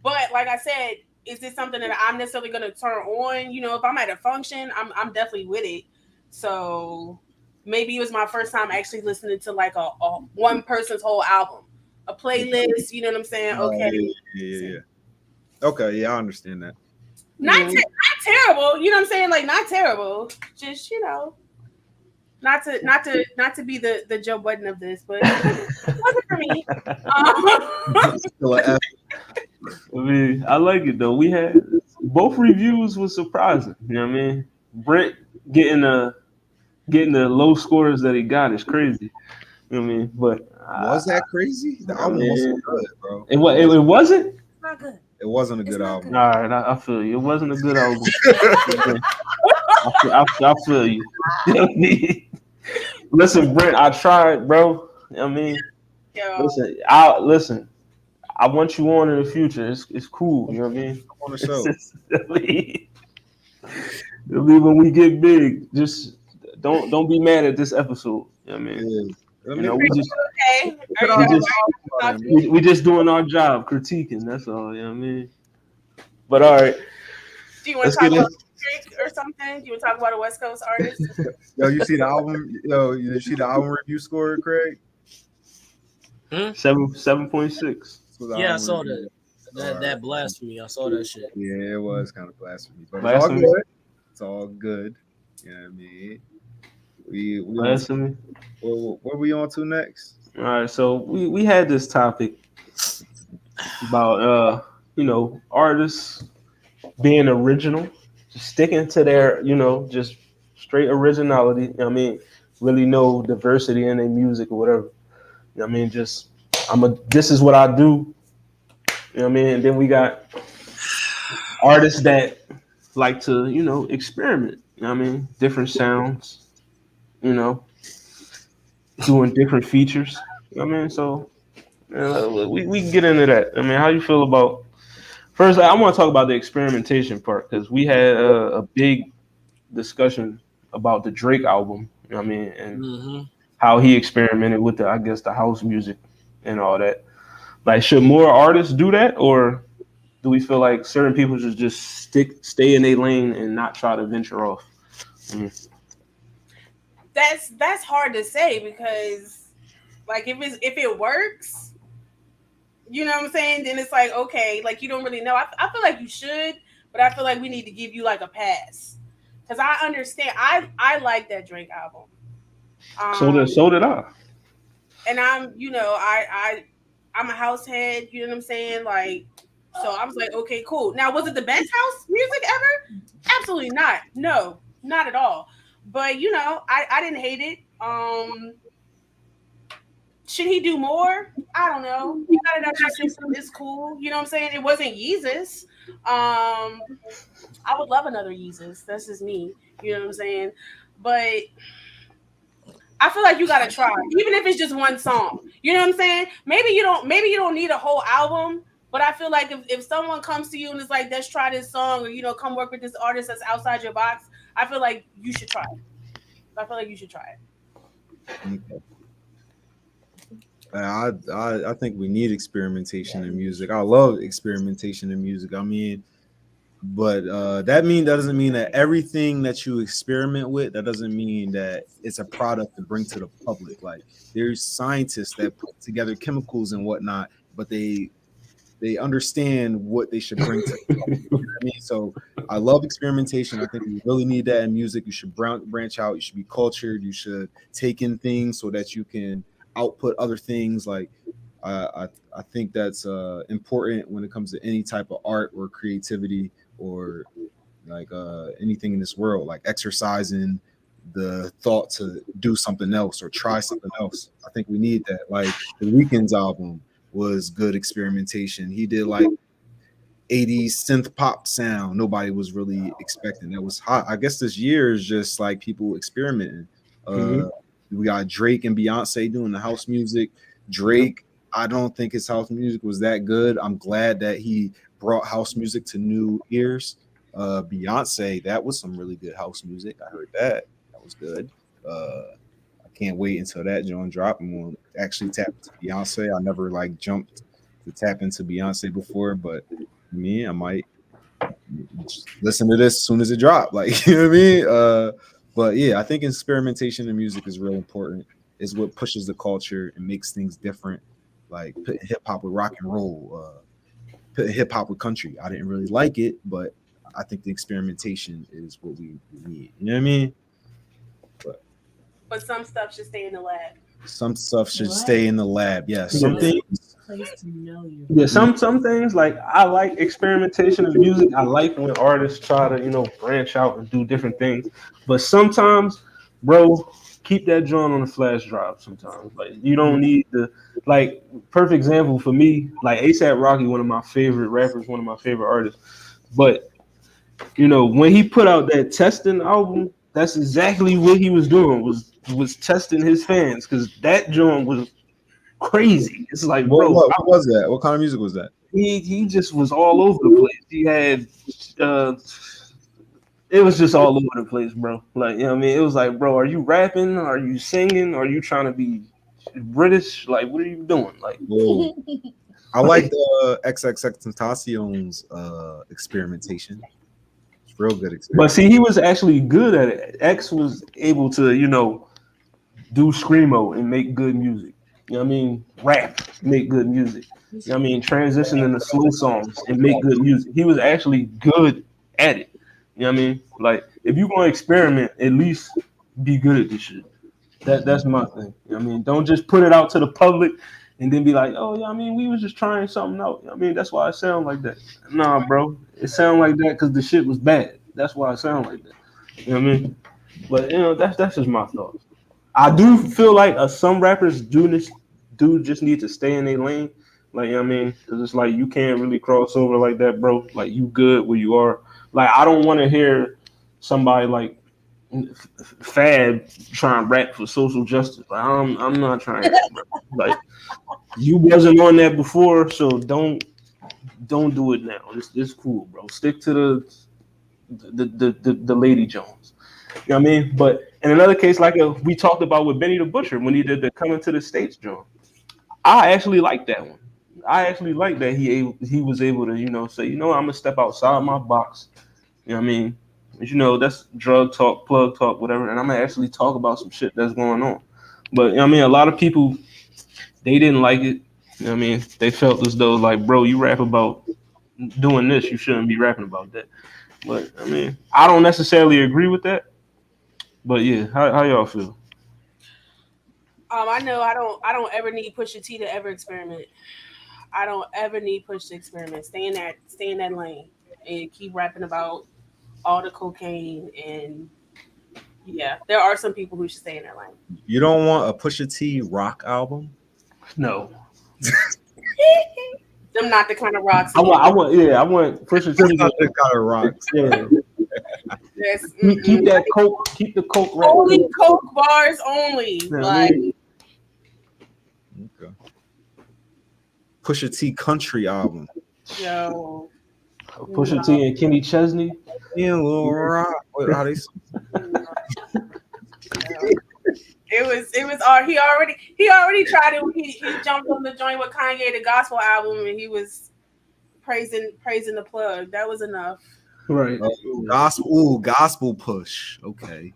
But like I said, is this something that I'm necessarily gonna turn on? You know, if I'm at a function, I'm definitely with it. So maybe it was my first time actually listening to like a one person's whole album, a playlist. You know what I'm saying? Okay, Yeah. Okay, yeah, I understand that. not terrible. You know what I'm saying? Like not terrible. Just not to be the Joe Budden of this, but it wasn't for me. Still a F. I mean, I like it though. We had both reviews was surprising. You know what I mean? Brent getting the low scores that he got is crazy. You know what I mean? But Was that crazy? The album wasn't good, bro. it wasn't. It's not good. It wasn't a good not album. good. All right, I feel you. It wasn't a good album. I feel you. Listen, Brent, I tried, bro. I mean, Yo, listen. I want you on in the future. It's cool. You know what I mean? On the show. It'll be when we get big. Just don't be mad at this episode. You know what I mean? Yeah. You know, we just okay. Are you Just- we just doing our job, critiquing. That's all. You know what I mean? But all right, Do you want let's to talk get about Drake or something? Do you want to talk about a West Coast artist? Yo, you see the album? Yo, you see the album review score, Craig? 7.6. Yeah, I saw that. That blasphemy. I saw that shit. Yeah, it was kind of blasphemy, but Blasphemy. it's all good. It's all good. You know what I mean? We Blasphemy. what we on to next? All right, so we had this topic about artists being original, just sticking to their just straight originality. I mean, really no diversity in their music or whatever. I mean, just this is what I do. You know what I mean? And then we got artists that like to experiment. You know what I mean? Different sounds. Doing different features. You know what I mean? So we can get into that. I mean, how you feel about? First, I want to talk about the experimentation part because we had a big discussion about the Drake album. You know what I mean? And how he experimented with the house music and all that. Like, should more artists do that, or do we feel like certain people should just stay in their lane and not try to venture off? That's hard to say because, like, if it works, you know what I'm saying, then it's like, okay, like you don't really know. I feel like you should, but I feel like we need to give you like a pass because I understand. I like that Drake album. So did I. And I'm I'm a house head. You know what I'm saying? Like, so I was like, okay, cool. Now, was it the best house music ever? Absolutely not. No, not at all. But I didn't hate it. Should he do more? I don't know. You got another system. It's cool. You know what I'm saying? It wasn't Yeezus. I would love another Yeezus. That's just me. You know what I'm saying? But I feel like you gotta try, even if it's just one song. You know what I'm saying? Maybe you don't need a whole album. But I feel like if someone comes to you and is like, let's try this song, or come work with this artist that's outside your box, I feel like you should try it. I feel like you should try it. Okay. I think we need experimentation in music. I love experimentation in music. I mean, but that doesn't mean that everything that you experiment with, that doesn't mean that it's a product to bring to the public. Like there's scientists that put together chemicals and whatnot, but they understand what they should bring to the public. You know what I mean? So I love experimentation. I think we really need that in music. You should branch out. You should be cultured. You should take in things so that you can output other things. Like I think that's important when it comes to any type of art or creativity or like anything in this world, like exercising the thought to do something else or try something else. I think we need that. Like the Weeknd's album was good experimentation. He did like 80s synth pop sound nobody was really expecting. That was hot. I guess this year is just like people experimenting. We got Drake and Beyonce doing the house music. Drake, I don't think his house music was that good. I'm glad that he brought house music to new ears. Beyonce, that was some really good house music. I heard that. That was good. I can't wait until that joint drop. I'm gonna actually tap into Beyonce. I never like jumped to tap into Beyonce before, but me, I might just listen to this as soon as it dropped. Like, you know what I mean? But yeah, I think experimentation in music is real important. Is what pushes the culture and makes things different. Like putting hip hop with rock and roll, putting hip hop with country. I didn't really like it, but I think the experimentation is what we need. You know what I mean? But some stuff should stay in the lab. Some stuff should stay in the lab. Yes. Some things. Yeah, some things like I like experimentation in music. I like when artists try to branch out and do different things. But sometimes, bro, keep that joint on the flash drive. Sometimes, like you don't need the like. Perfect example for me, like ASAP Rocky, one of my favorite rappers, one of my favorite artists. But when he put out that Testing album, that's exactly what he was doing. Was testing his fans because that joint was crazy. It's like, bro, what was that? What kind of music was that? He just was all over the place. He had it was just all over the place, bro. Like, what I mean? It was like, bro, are you rapping? Are you singing? Are you trying to be British? Like, what are you doing? Like, whoa. I like the XXXTentacion's experimentation. It's real good experimentation. But see, he was actually good at it. X was able to, do screamo and make good music. You know what I mean? Rap, make good music. You know what I mean? Transition into slow songs and make good music. He was actually good at it. You know what I mean? Like, if you're going to experiment, at least be good at this shit. That's my thing. You know what I mean? Don't just put it out to the public and then be like, oh, yeah, I mean, we was just trying something out. You know what I mean? That's why it sound like that. Nah, bro. It sound like that because the shit was bad. That's why it sound like that. You know what I mean? But, that's just my thoughts. I do feel like some rappers do just need to stay in their lane. Like, you know what I mean? Because it's like you can't really cross over like that, bro. Like, you good where you are. Like, I don't want to hear somebody like Fab trying to rap for social justice. Like, I'm not trying to rap, bro. Like, you wasn't on that before, so don't do it now. It's cool, bro. Stick to the Lady Jones. You know what I mean? But in another case, like we talked about with Benny the Butcher when he did the Coming to the States joint, I actually like that one. I actually like that he was able to say, I'm gonna step outside my box. You know what I mean? That's drug talk, plug talk, whatever, and I'm gonna actually talk about some shit that's going on. But I mean, a lot of people they didn't like it. You know what I mean? They felt as though like, bro, you rap about doing this, you shouldn't be rapping about that. But I mean, I don't necessarily agree with that. But yeah, how y'all feel? I know I don't ever need Pusha T to ever experiment. I don't ever need Push to experiment. Stay in that lane and keep rapping about all the cocaine and yeah, there are some people who should stay in that lane. You don't want a Pusha T rock album? No. I'm not the kind of rocks. I want Pusha T. Not the kind of rocks. Yeah. Yes. Keep that coke. Keep the coke. Only coke bars only. Yeah, like. Okay. Pusha T country album. Yo. Pusha T and Kenny Chesney. Yeah, Lil Rock. How they? It was all he already tried it. He jumped on the joint with Kanye, the gospel album, and he was praising the plug. That was enough. Right. Gospel push. Okay,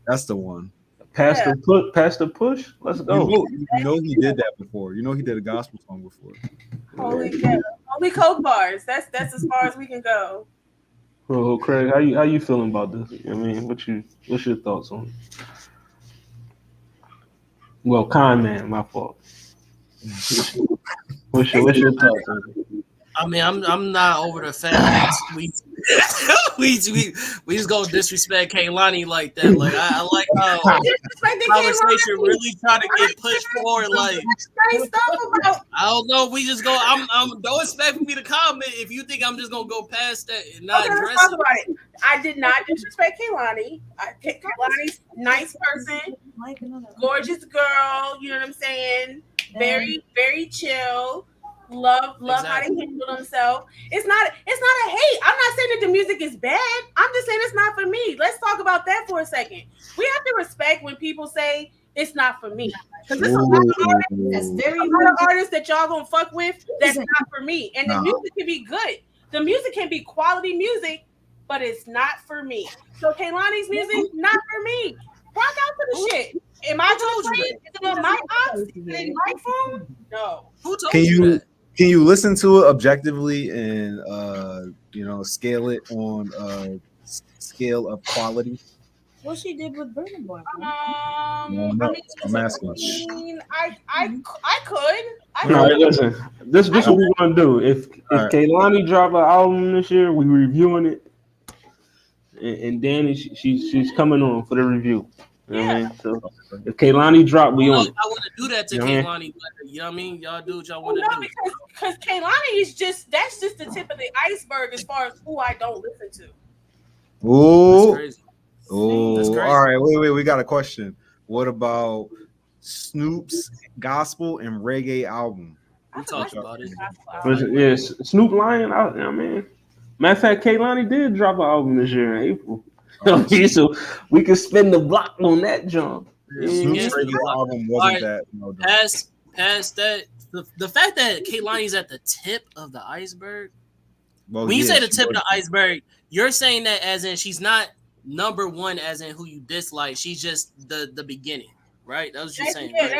that's the one. Pastor push. Let's go. You know he did that before. You know he did a gospel song before. Holy Coke bars. That's as far as we can go. Well, Craig, how you feeling about this? I mean, what's your thoughts on it? Well, Con Man, my fault. What's your thoughts on it? I mean, I'm not over the fact that we just go disrespect Kaylani like that. Like I like how conversation really trying to get pushed forward. Like I don't know. We just go. I'm don't expect me to comment if you think I'm just gonna go past that and not address let's talk about it. I did not disrespect Kaylani. Kaylani's nice person, gorgeous girl. You know what I'm saying? Very, very chill. Love how they handle themselves. It's not a hate. I'm not saying that the music is bad. I'm just saying it's not for me. Let's talk about that for a second. We have to respect when people say it's not for me. Because there's a lot of artists that y'all gonna fuck with that's not for me. And the music can be good. The music can be quality music, but it's not for me. So Kaylani's music, not for me. Rock out to the shit. Am I told you? Is it on my ops? Is it in my phone? No. Who told you that? Can you listen to it objectively and scale it on a scale of quality? What she did with Burna Boy. I'm asking. I could. No, listen. This is what we're gonna do. If Kaylani drop an album this year, we reviewing it, and Danny she's coming on for the review. You know what I mean? So if Kaylani drop, we on it. I want to do that to Kaylani, but you know what I mean? Y'all do what y'all want to do. Because Kaylani is that's just the tip of the iceberg as far as who I don't listen to. Ooh. That's crazy. Oh, all right. Wait. We got a question. What about Snoop's gospel and reggae album? We talked about it. Yes, Snoop lying out. I mean, matter of fact, Kaylani did drop an album this year in April. So we can spin the block on that jump. Snoop's reggae album wasn't that. Past that, the fact that Kaylani's at the tip of the iceberg. Well, when you say the tip of the iceberg, you're saying that as in she's not number one, as in who you dislike. She's just the beginning, right? That's what you're saying. That's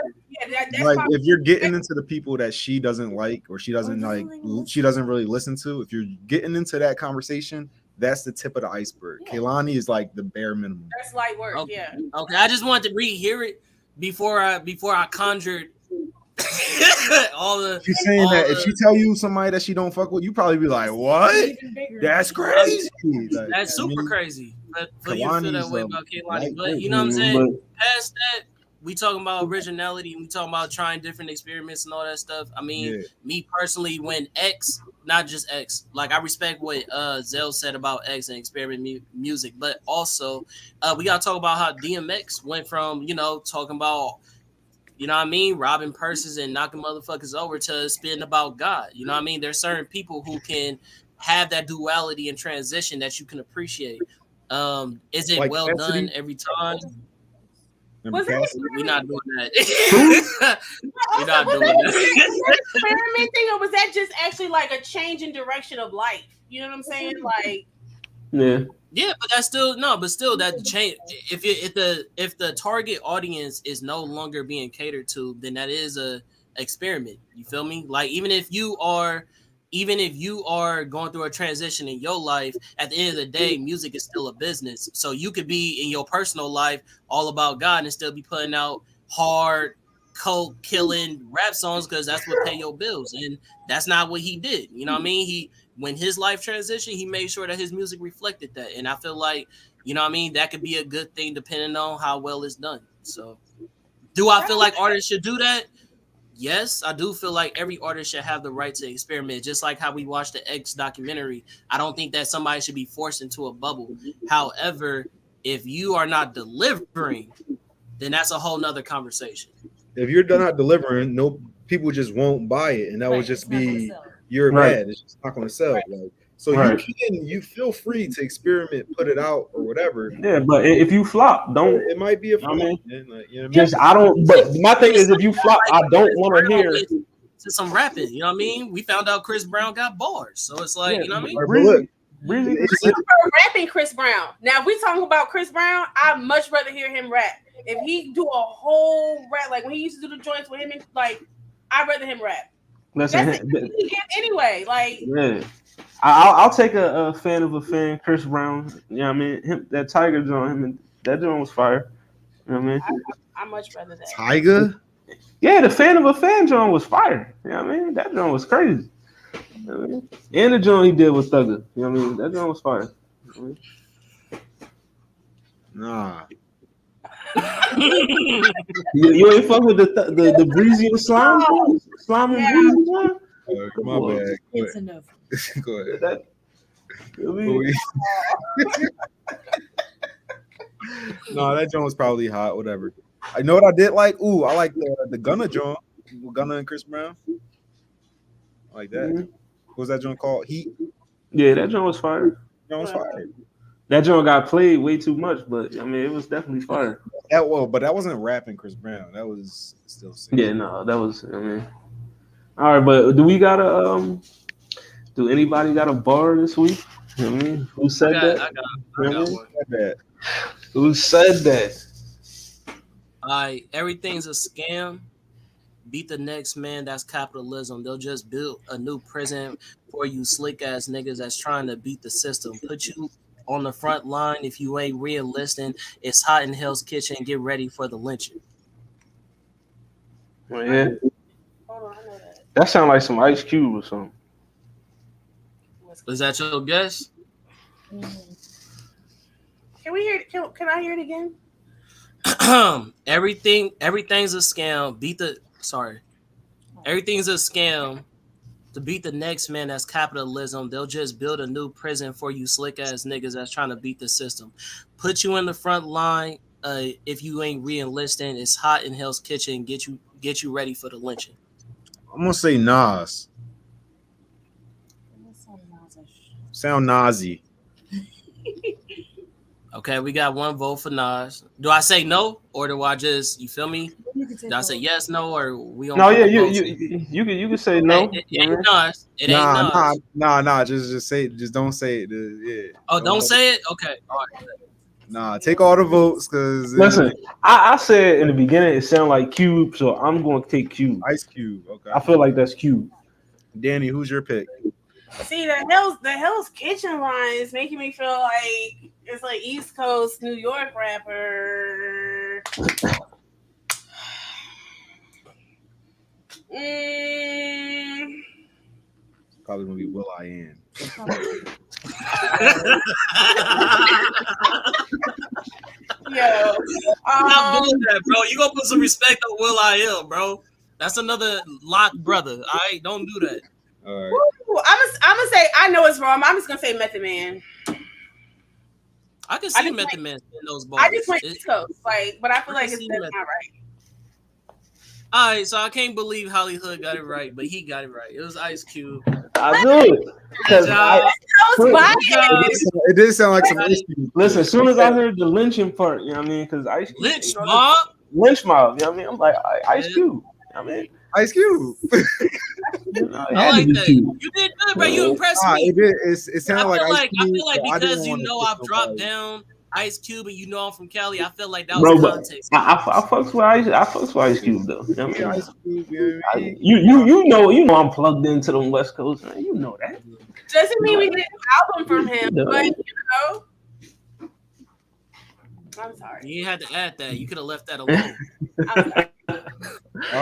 like if you're getting into the people that she doesn't like or she doesn't she doesn't really listen to. If you're getting into that conversation, that's the tip of the iceberg. Yeah. Kaylani is like the bare minimum. That's light work. Okay. Yeah. Okay. I just wanted to rehear it before I conjured all the. She's saying that if she tell you somebody that she don't fuck with, you probably be like, "What? That's crazy. That's super crazy." But for you to feel that way about Kaylani, but you know what I'm saying? Past that, we talking about originality. We talking about trying different experiments and all that stuff. I mean, me personally, when X. Not just X. Like I respect what Zell said about X and experiment music, but also we gotta talk about how DMX went from talking about what I mean, robbing purses and knocking motherfuckers over to spitting about God. You know what I mean? There's certain people who can have that duality and transition that you can appreciate. Is it like well done every time? We're not doing that. We're not doing that. Was that experimenting, or was that just actually like a change in direction of life? You know what I'm saying? Like, yeah, but that's still that change. If the target audience is no longer being catered to, then that is a experiment. You feel me? Like even if you are going through a transition in your life, at the end of the day, music is still a business. So you could be in your personal life all about God and still be putting out hard, coke killing rap songs because that's what pay your bills. And that's not what he did. You know what I mean? When his life transitioned, he made sure that his music reflected that. And I feel like, that could be a good thing depending on how well it's done. So do I feel like artists should do that? Yes, I do feel like every artist should have the right to experiment, just like how we watched the X documentary. I don't think that somebody should be forced into a bubble. However, if you are not delivering, then that's a whole nother conversation. If you're not delivering, no people just won't buy it, and that would just be you're Right. bad. It's just not going to sell. Like, so Right. you feel free to experiment, put it out or whatever. Yeah, but if you flop, don't. It might be a flop. I mean, Man. Like, you know what I mean? just I don't. But my thing is, if you flop, I don't want to hear. To some rapping, you know what I mean? We found out Chris Brown got bars, so it's like, you know what I mean? But look, Breezy, it's- I prefer rapping Chris Brown. Now, if we talking about Chris Brown, I'd much rather hear him rap. If he do a whole rap, like when he used to do the joints with him, and like, I'd rather him rap. listen, That's it. He get anyway. Like, yeah. I'll take a fan of a fan, Chris Brown. You know what I mean? Him, that Tiger joint, that joint was fire. You know what I mean? I much rather that. Tiger. Yeah, the fan of a fan joint was fire. You know what I mean? That joint was crazy. You know what I mean? And the joint he did with Thugger. You know what I mean? That joint was fire. You know Nah. you ain't fuck with the Breezy and Slime? Slime and Breezy joint? My bad. Go It's ahead. enough. Go ahead. That, you know what I mean? No, that joint was probably hot. Whatever. I know what I did like. Ooh, I like the Gunna joint. Gunna and Chris Brown. I like that. Mhm. What was that joint called? Heat. Yeah, that joint was fire. Joint was fire. That joint got played way too much, but I mean, it was definitely fire. But that wasn't rapping Chris Brown. That was still singing. Yeah, no, that was. I mean, all right, but do we got a Do anybody got a bar this week? You know what I mean? Who said that? I got one. That. Who said that? Everything's a scam. Beat the next man. That's capitalism. They'll just build a new prison for you slick ass niggas that's trying to beat the system. Put you on the front line if you ain't re-enlisting. It's hot in Hell's Kitchen. Get ready for the lynching. Oh, yeah, Hold on, I know that. that sounds like some Ice Cube or something. Is that your guess? Can we hear? Can I hear it again? Everything's a scam. Everything's a scam. To beat the next man, that's capitalism. They'll just build a new prison for you slick ass niggas that's trying to beat the system. Put you in the front line. If you ain't re-enlisting, it's hot in Hell's Kitchen. Get you ready for the lynching. I'm gonna say Nas. Sound Nazi. Okay, we got one vote for Nas. Do I say no, or do I just, you feel me? Do I say yes, no, or we on? No, yeah, you can say no. It ain't Nas. It ain't Nas. Nah. Just say. Just don't say it. Yeah. Oh, don't say it. Okay. All right. Nah, take all the votes because Listen, I said in the beginning it sounded like Cube, so I'm going to take Cube. Ice Cube. Okay. I feel like that's Cube. Danny, who's your pick? See, the Hell's Kitchen line is making me feel like it's like East Coast New York rapper. Probably gonna be Will I Am. Yo, Stop doing that, bro. You gonna put some respect on Will I Am, bro. That's another lock brother. All right, don't do that. All right. I'm gonna say I know it's wrong. I'm just gonna say Method Man. I can see Method Man in those balls. I just went East Coast, but I feel like it's not right. All right, so I can't believe Hollywood got it right, but he got it right. It was Ice Cube. I do it. Because It did sound like some Ice Cube. Listen, as soon as I heard the lynching part, you know what I mean? Because Ice Cube. Lynch mob? Lynch mob, you know what I mean? I'm like, Ice Cube. You know what I mean? Ice Cube. I like that. You did good, bro. You impressed me. It sounded like Ice Cube. I feel like so because you didn't know wanna I've pick dropped nobody. down Ice Cube and you know I'm from Cali, I feel like that Bro, was but context. I fucks with Ice Cube though. You know what I mean? Ice Cube, you know what I mean? You know I'm plugged into the West Coast, man. You know that. Doesn't mean we get an album from him, but you know. I'm sorry. You had to add that. You could have left that alone. I'm sorry. All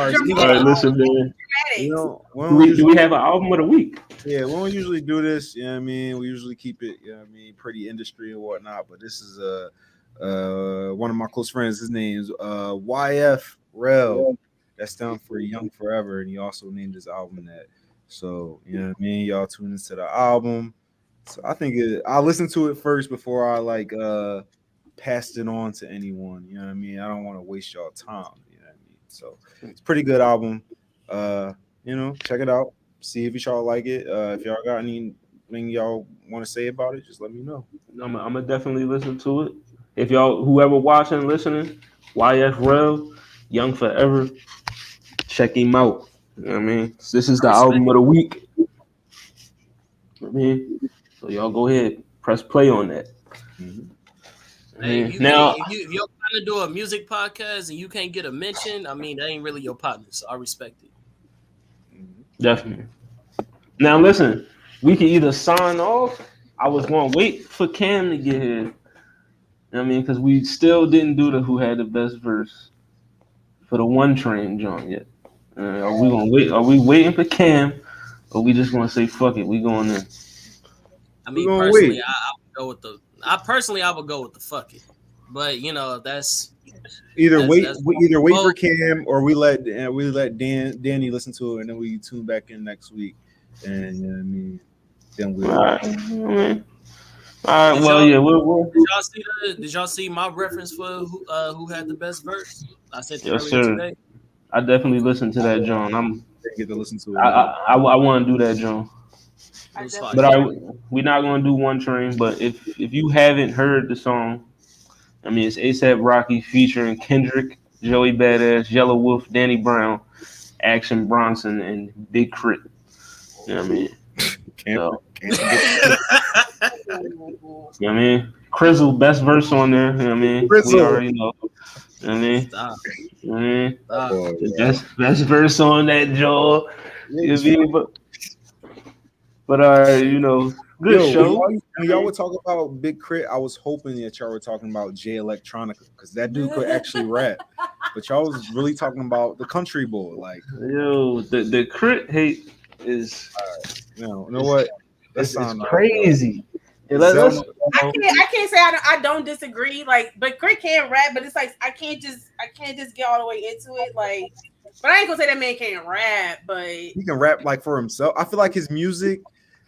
right, All right, listen, man. you know, Do we have an album of the week? Yeah, we don't usually do this, you know what I mean? We usually keep it, you know what I mean, pretty industry and whatnot, but this is one of my close friends. His name's YF Rel. That's down for Young Forever, and he also named his album that. So, you know what I mean? Y'all tune into the album. So I think I listened to it first before I passed it on to anyone, you know what I mean? I don't want to waste y'all time, you know what I mean? So it's a pretty good album. Check it out. see if y'all like it. If y'all got anything y'all want to say about it, just let me know. I'm gonna definitely listen to it. If y'all, whoever watching, listening, YFREL, Young Forever, check him out. You know what I mean? This is I the respect album of the week. I mean, so y'all go ahead, press play on that. Mhm. Hey, if you can't, Now, if you're trying to do a music podcast and you can't get a mention, I mean, that ain't really your partner. So I respect it. definitely. Now, listen, we can either sign off. I was going to wait for Cam to get here. You know what I mean, because we still didn't do the who had the best verse for the one train joint yet. Are we gonna wait? Are we waiting for Cam, or we just gonna say fuck it? We going in. I We're mean, gonna personally, wait. I would go with the. I would go with the fuck it. But you know, Either wait, that's either wait for both. Cam, or we let Danny listen to it, and then we tune back in next week. And you know what I mean, then All we'll. right. All right. Did Well, y'all yeah, we'll. did y'all see my reference for who had the best verse? I sent it Yes, earlier sir. today. I definitely listened to that, John. Didn't get to listen to it yet. I want to do that, John. It I was definitely. fire. But we're not gonna do one train. But if you haven't heard the song, I mean, it's ASAP Rocky featuring Kendrick, Joey Badass, Yellow Wolf, Danny Brown, Action Bronson, and Big Crit. You know what I mean? Can't So, forget you know what I mean? Crizzle, best verse on there. You know what I mean? We Grizzle. already know. You know what I mean? Stop. You know what I mean? Stop. Boy, Best verse on that, Joel. yeah, You it's know what I fine. mean? But you know, good Yo, show. when y'all were talking about Big Crit, I was hoping that y'all were talking about Jay Electronica because that dude could actually rap. But y'all was really talking about the country boy. Like, Yo, the crit hate is you know what? Let's it's sign off, yo. crazy. Yeah, let's Zelma, I can't say I don't disagree. Like, but Crit can rap, but it's like I can't just get all the way into it. Like, but I ain't gonna say that man can't rap. But he can rap like for himself. I feel like his music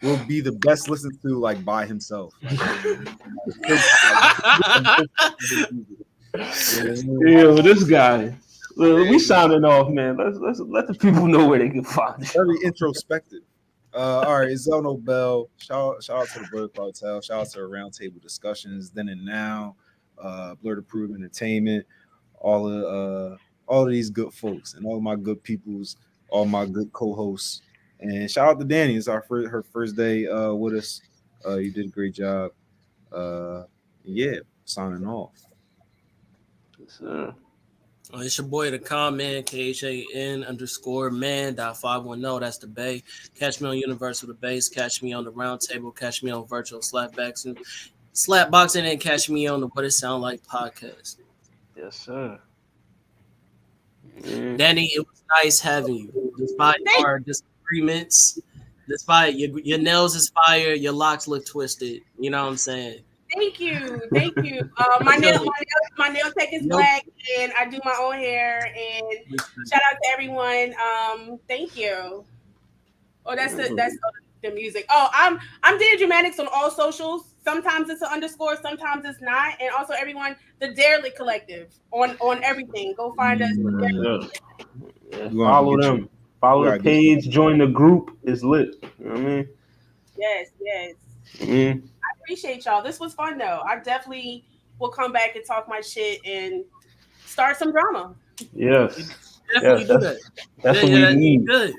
will be the best listened to like by himself. Like, Yo, this guy. Well, we signing off, man. Let's let the people know where they can find you. very introspective. All right, Zelno Bell. Shout out to the Blur Cartel. Shout out to the Roundtable Discussions. Then and now, Blur to Prove Entertainment. All of these good folks and all my good peoples, all my good co-hosts. And shout out to Danny. It's her first day with us. You did a great job. Yeah, signing off. So, It's your boy, the comment, KHAN_man.510. That's the Bay. Catch me on Universal the Base. Catch me on the Roundtable. Catch me on Virtual Slapboxing, and catch me on the What It Sound Like podcast. yes, sir. Danny, it was nice having you. Despite our disagreements, despite your nails is fire, your locks look twisted. You know what I'm saying? thank you. My nail tech is black, and I do my own hair. And shout out to everyone. Thank you. Oh, that's the music. Oh, I'm Dare Dramatics on all socials. Sometimes it's an underscore, sometimes it's not. And also everyone, the Derelict Collective on everything. Go find us. Yeah, follow them. Follow the page. Join the group. It's lit. You know what I mean? Yes. Mm-hmm. I appreciate y'all. This was fun though. I definitely will come back and talk my shit and start some drama. Yes. Definitely do that. That's what we need. Good.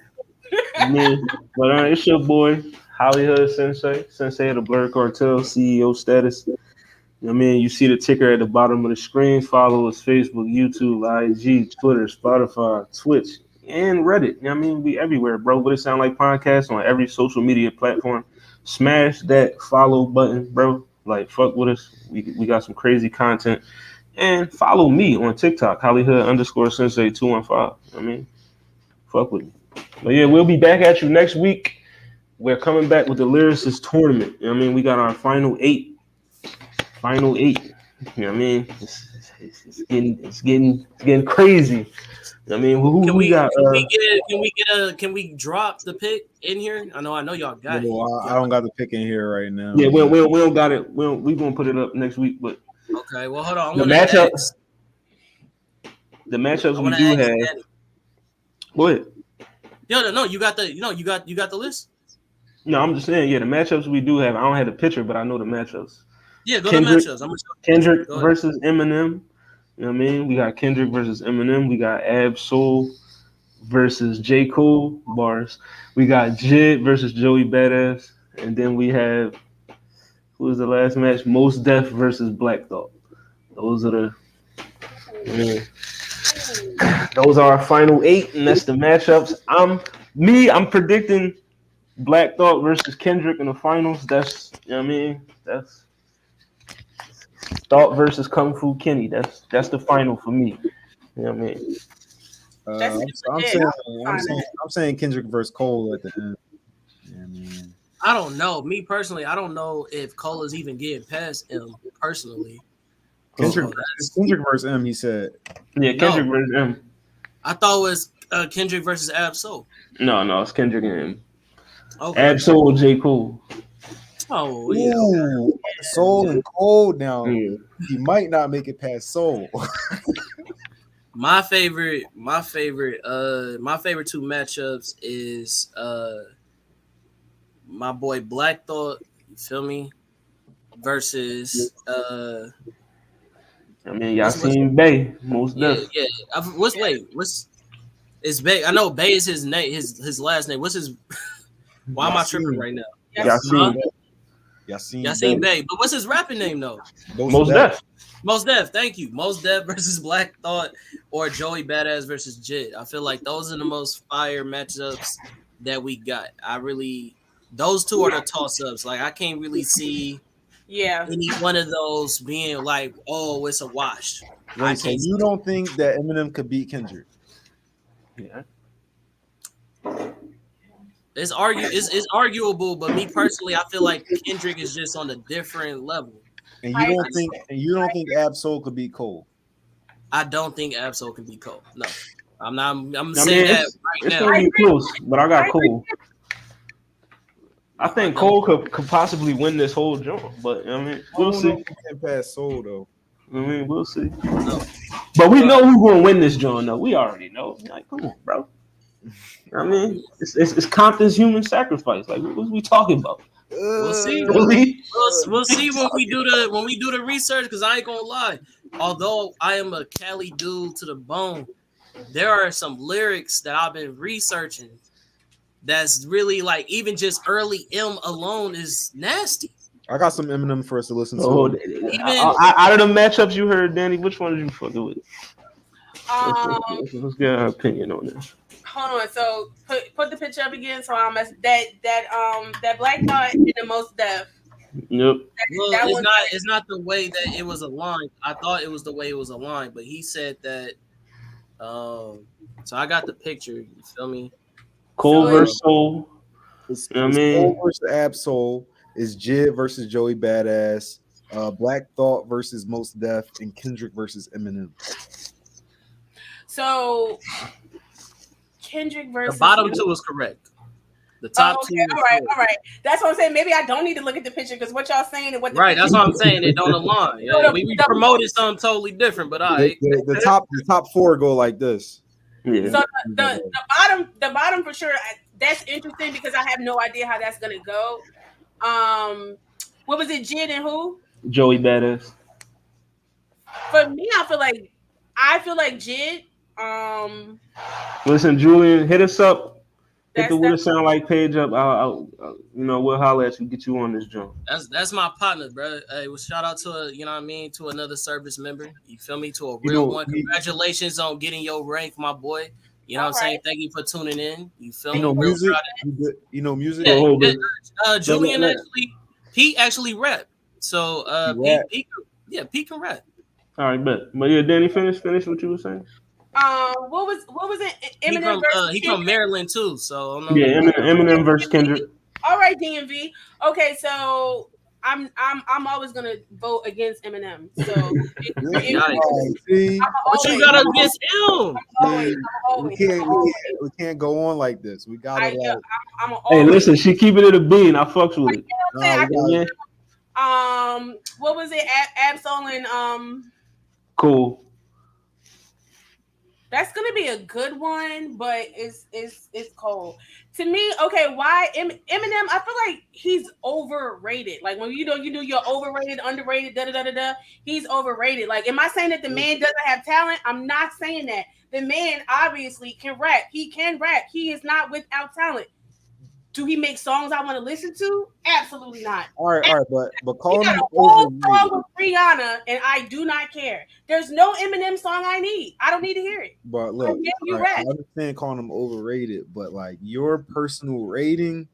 But it's your boy, Hollywood Sensei of the Blur Cartel, CEO status. I mean, you see the ticker at the bottom of the screen. Follow us: Facebook, YouTube, IG, Twitter, Spotify, Twitch, and Reddit. You know what I mean, we everywhere, bro. What It Sound Like podcast on every social media platform. Smash that follow button, bro. Like, fuck with us. We got some crazy content. And follow me on TikTok, Hollywood_Sensei215. I mean, fuck with me. But yeah, we'll be back at you next week. We're coming back with the Lyricist Tournament. You know what I mean? We got our final eight. You know what I mean? It's getting crazy. You know what I mean? Who we got? Can we drop the pick in here? I know y'all got it. I don't got the pick in here right now. Yeah, we don't got it. We gonna put it up next week. But okay, well hold on. The matchups we do have. Go ahead. Yo, no, you got the list. No, I'm just saying, yeah, the matchups we do have. I don't have the picture, but I know the matchups. Yeah, go Kendrick, to matchups. I'm gonna show you. Kendrick Go ahead. versus Eminem. You know what I mean? We got Kendrick versus Eminem. We got Ab Soul versus J. Cole bars. We got Jid versus Joey Badass. And then we have, who was the last match? Most Def versus Black Thought. Those are the those are our final 8, and that's the matchups. I'm predicting Black Thought versus Kendrick in the finals. That's, you know what I mean? That's Thought versus Kung Fu Kenny. That's the final for me. You know what I mean? That's I'm saying Kendrick versus Cole at the end. Yeah, man. I don't know. Me personally, I don't know if Cole is even getting past him personally. Kendrick versus M. He said. Yeah, Kendrick versus him. I thought it was Kendrick versus Ab Soul. No, it's Kendrick and him. Okay. Ab Soul, J. Cole. Oh yeah. Ooh, Soul and Cole now. Yeah. He might not make it past Soul. My favorite two matchups is my boy Black Thought, you feel me? Versus I mean, y'all seen Bay, most yeah, Def. yeah. What's it's Bay? I know Bay is his name, his last name. What's his why am I tripping right now? Y'all seen Bay, but what's his rapping name though? Most Def. Most Def, thank you. Most Def versus Black Thought or Joey Badass versus Jid. I feel like those are the most fire matchups that we got. Those two are the toss-ups. Like I can't really see any one of those being like, oh, it's a wash. Wait, so you don't think that Eminem could beat Kendrick? Yeah. It's arguable, but me personally, I feel like Kendrick is just on a different level. And you don't think Ab Soul could beat Cole? I don't think Ab Soul can beat Cole. No. I'm saying that right it's now. gonna be close, but I got Cole. I think Cole could possibly win this whole joint, but I mean, we'll see. He can't pass Soul though. I mean, we'll see. But we know who's gonna win this joint, though. We already know. Like, come on, bro. I mean, it's Compton's human sacrifice. Like, what we talking about? We'll see. Really? We'll see when we do the research. Because I ain't gonna lie. Although I am a Cali dude to the bone, there are some lyrics that I've been researching that's really like even just early M alone is nasty. I got some Eminem for us to listen to. Out of the matchups you heard, Danny, which one did you fucking with? Let's get our opinion on this. Hold on. So put the picture up again. So I'm that Black Thought and the Most Def. Yep. Well, it's not the way that it was aligned. I thought it was the way it was aligned, but he said that. So I got the picture. You feel me? Cole versus Soul. Cole versus Ab Soul is Jid versus Joey Badass. Black Thought versus Most Def, and Kendrick versus Eminem. So Kendrick versus the bottom two is correct. The top two. All right. That's what I'm saying. Maybe I don't need to look at the picture because what y'all saying and what the that's what I'm saying. It don't align. Yeah, we promoted something totally different, but the top four go like this. Yeah. So the bottom for sure. That's interesting because I have no idea how that's gonna go. What was it? Jid and who? Joey Badass. For me, I feel like Jid. Listen, Julian, hit us up. Hit the What It Sound Like page up. I'll we'll holler at you, get you on this joint. That's my partner, bro. Hey, well, shout out to to another service member. You feel me? To a real one. Congratulations on getting your rank, my boy. You know what I'm saying? Thank you for tuning in. You feel me? Music? Music? Yeah, Julian actually rap. So Pete can rap. All right, bet. But yeah, Danny, finish what you were saying. What was it? Eminem he from Maryland too, so I don't know. Yeah, Eminem versus Kendrick. All right, DMV. Okay, so I'm always gonna vote against Eminem. So what you got against him? We can't go on like this. We gotta. Hey, listen, she keeping it a bean. I fucks with it. What was it? Ab Soul and Cool. That's gonna be a good one, but it's cold to me. Okay, why Eminem? I feel like he's overrated. Like when you do your overrated, underrated, da da da da da. He's overrated. Like, am I saying that the man doesn't have talent? I'm not saying that. The man obviously can rap. He can rap. He is not without talent. Do he make songs I want to listen to? Absolutely not. All right, but He calling got him a whole song overrated. with Rihanna, and I do not care. There's no Eminem song I need. I don't need to hear it. But look, You I rap. understand calling him overrated, but like your personal rating,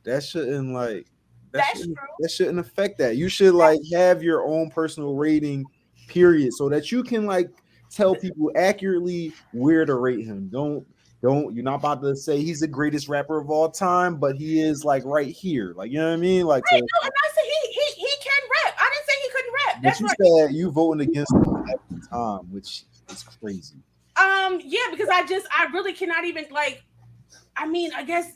that shouldn't like That's true. that shouldn't affect that. You should like have your own personal rating, period, so that you can like tell people accurately where to rate him. Don't you're not about to say he's the greatest rapper of all time, but he is like right here. Like, you know what I mean? Like, Right, no, and I said he can rap. I didn't say he couldn't rap. but That's you right. said you voting against him at the time, which is crazy. Yeah, because I really cannot even like. I mean, I guess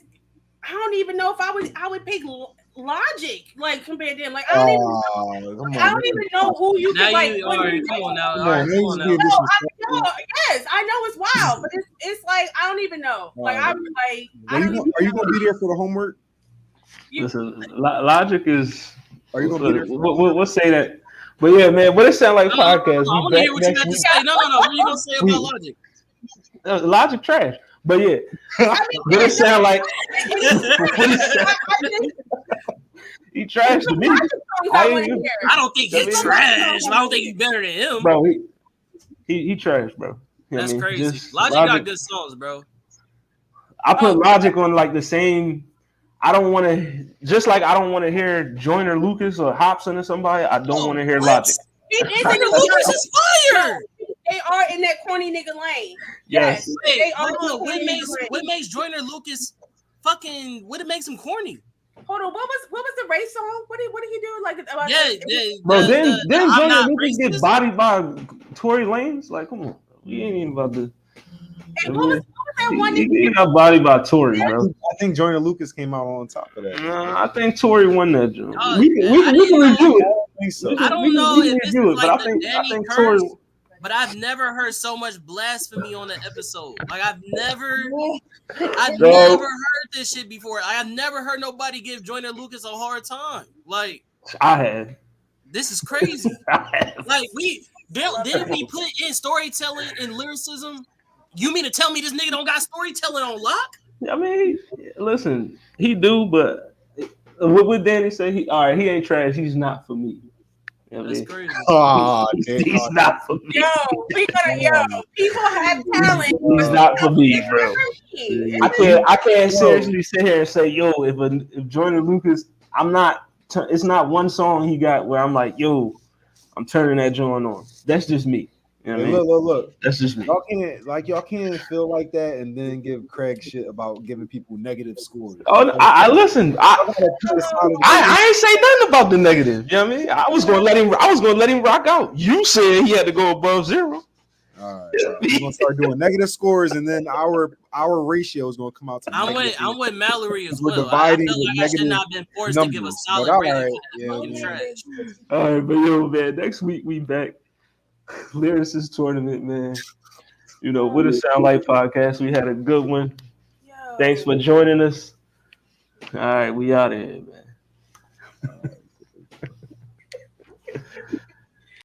I don't even know if I would pick Logic like compared to him. Like I don't even know who you Now can like. you all right, come on now. Come All right, on, come on man, now. No, yes, I know it's wild, but it's like I don't even know. Like I'm like I don't even. Are you gonna be there for the homework? Listen, Logic is. Are you gonna be there? We'll say that. But yeah, man, what it sound like podcast? I want to hear what you got to say. No. What you gonna say about Logic? Logic trash. But yeah, what it sound like? He trash to me. I don't think he's trash. I don't think he's better than him. Bro, he trash, bro. You know That's what I mean? crazy. Logic got good songs, bro. I put Logic on like the same. I don't want to hear Joyner Lucas or Hobson or somebody. I don't want to hear Logic. Joyner Lucas is fire. They are in that corny nigga lane. Yes. Wait, they are. What makes Joyner Lucas fucking? What it makes him corny? Hold on, what was the race song? What did he do? Like bro, then Joyner Lucas get bodied by Tory Lanez. Like, come on, we ain't even about to. And what was that one? He got bodied by Tory, bro. I think Joyner Lucas came out on top of that. I think Tory won that joint. We can review it. I don't know if this is like I Danny think Curse, Tory. but I've never heard so much blasphemy on an episode. Like I've never heard this shit before. I've never heard nobody give Joyner Lucas a hard time. Like I had. This is crazy. Like didn't we put in storytelling and lyricism? You mean to tell me this nigga don't got storytelling on lock? I mean, listen, he do, but what Danny say? He ain't trash. He's not for me. You know That's crazy. He's not for me. People have talent. He's not for me, bro. I can't seriously sit here and say, yo, if Joyner Lucas, it's not one song he got where I'm like, yo, I'm turning that joint on. That's just me. You know what I mean? Look. That's just me. Y'all can't feel like that and then give Craig shit about giving people negative scores. Oh, I listen. I ain't say nothing about the negative. You know what I mean? I was gonna let him rock out. You said he had to go above 0. All right. We're gonna start doing negative scores, and then our ratio is gonna come out to. I'm with Mallory as well. We're dividing. I feel like I should not have been forced to give a solid rating. All right, but yo, man, next week we back. Lyricist tournament, man. You know, what it sound like podcast. We had a good one. Thanks for joining us. All right, we out of here, man.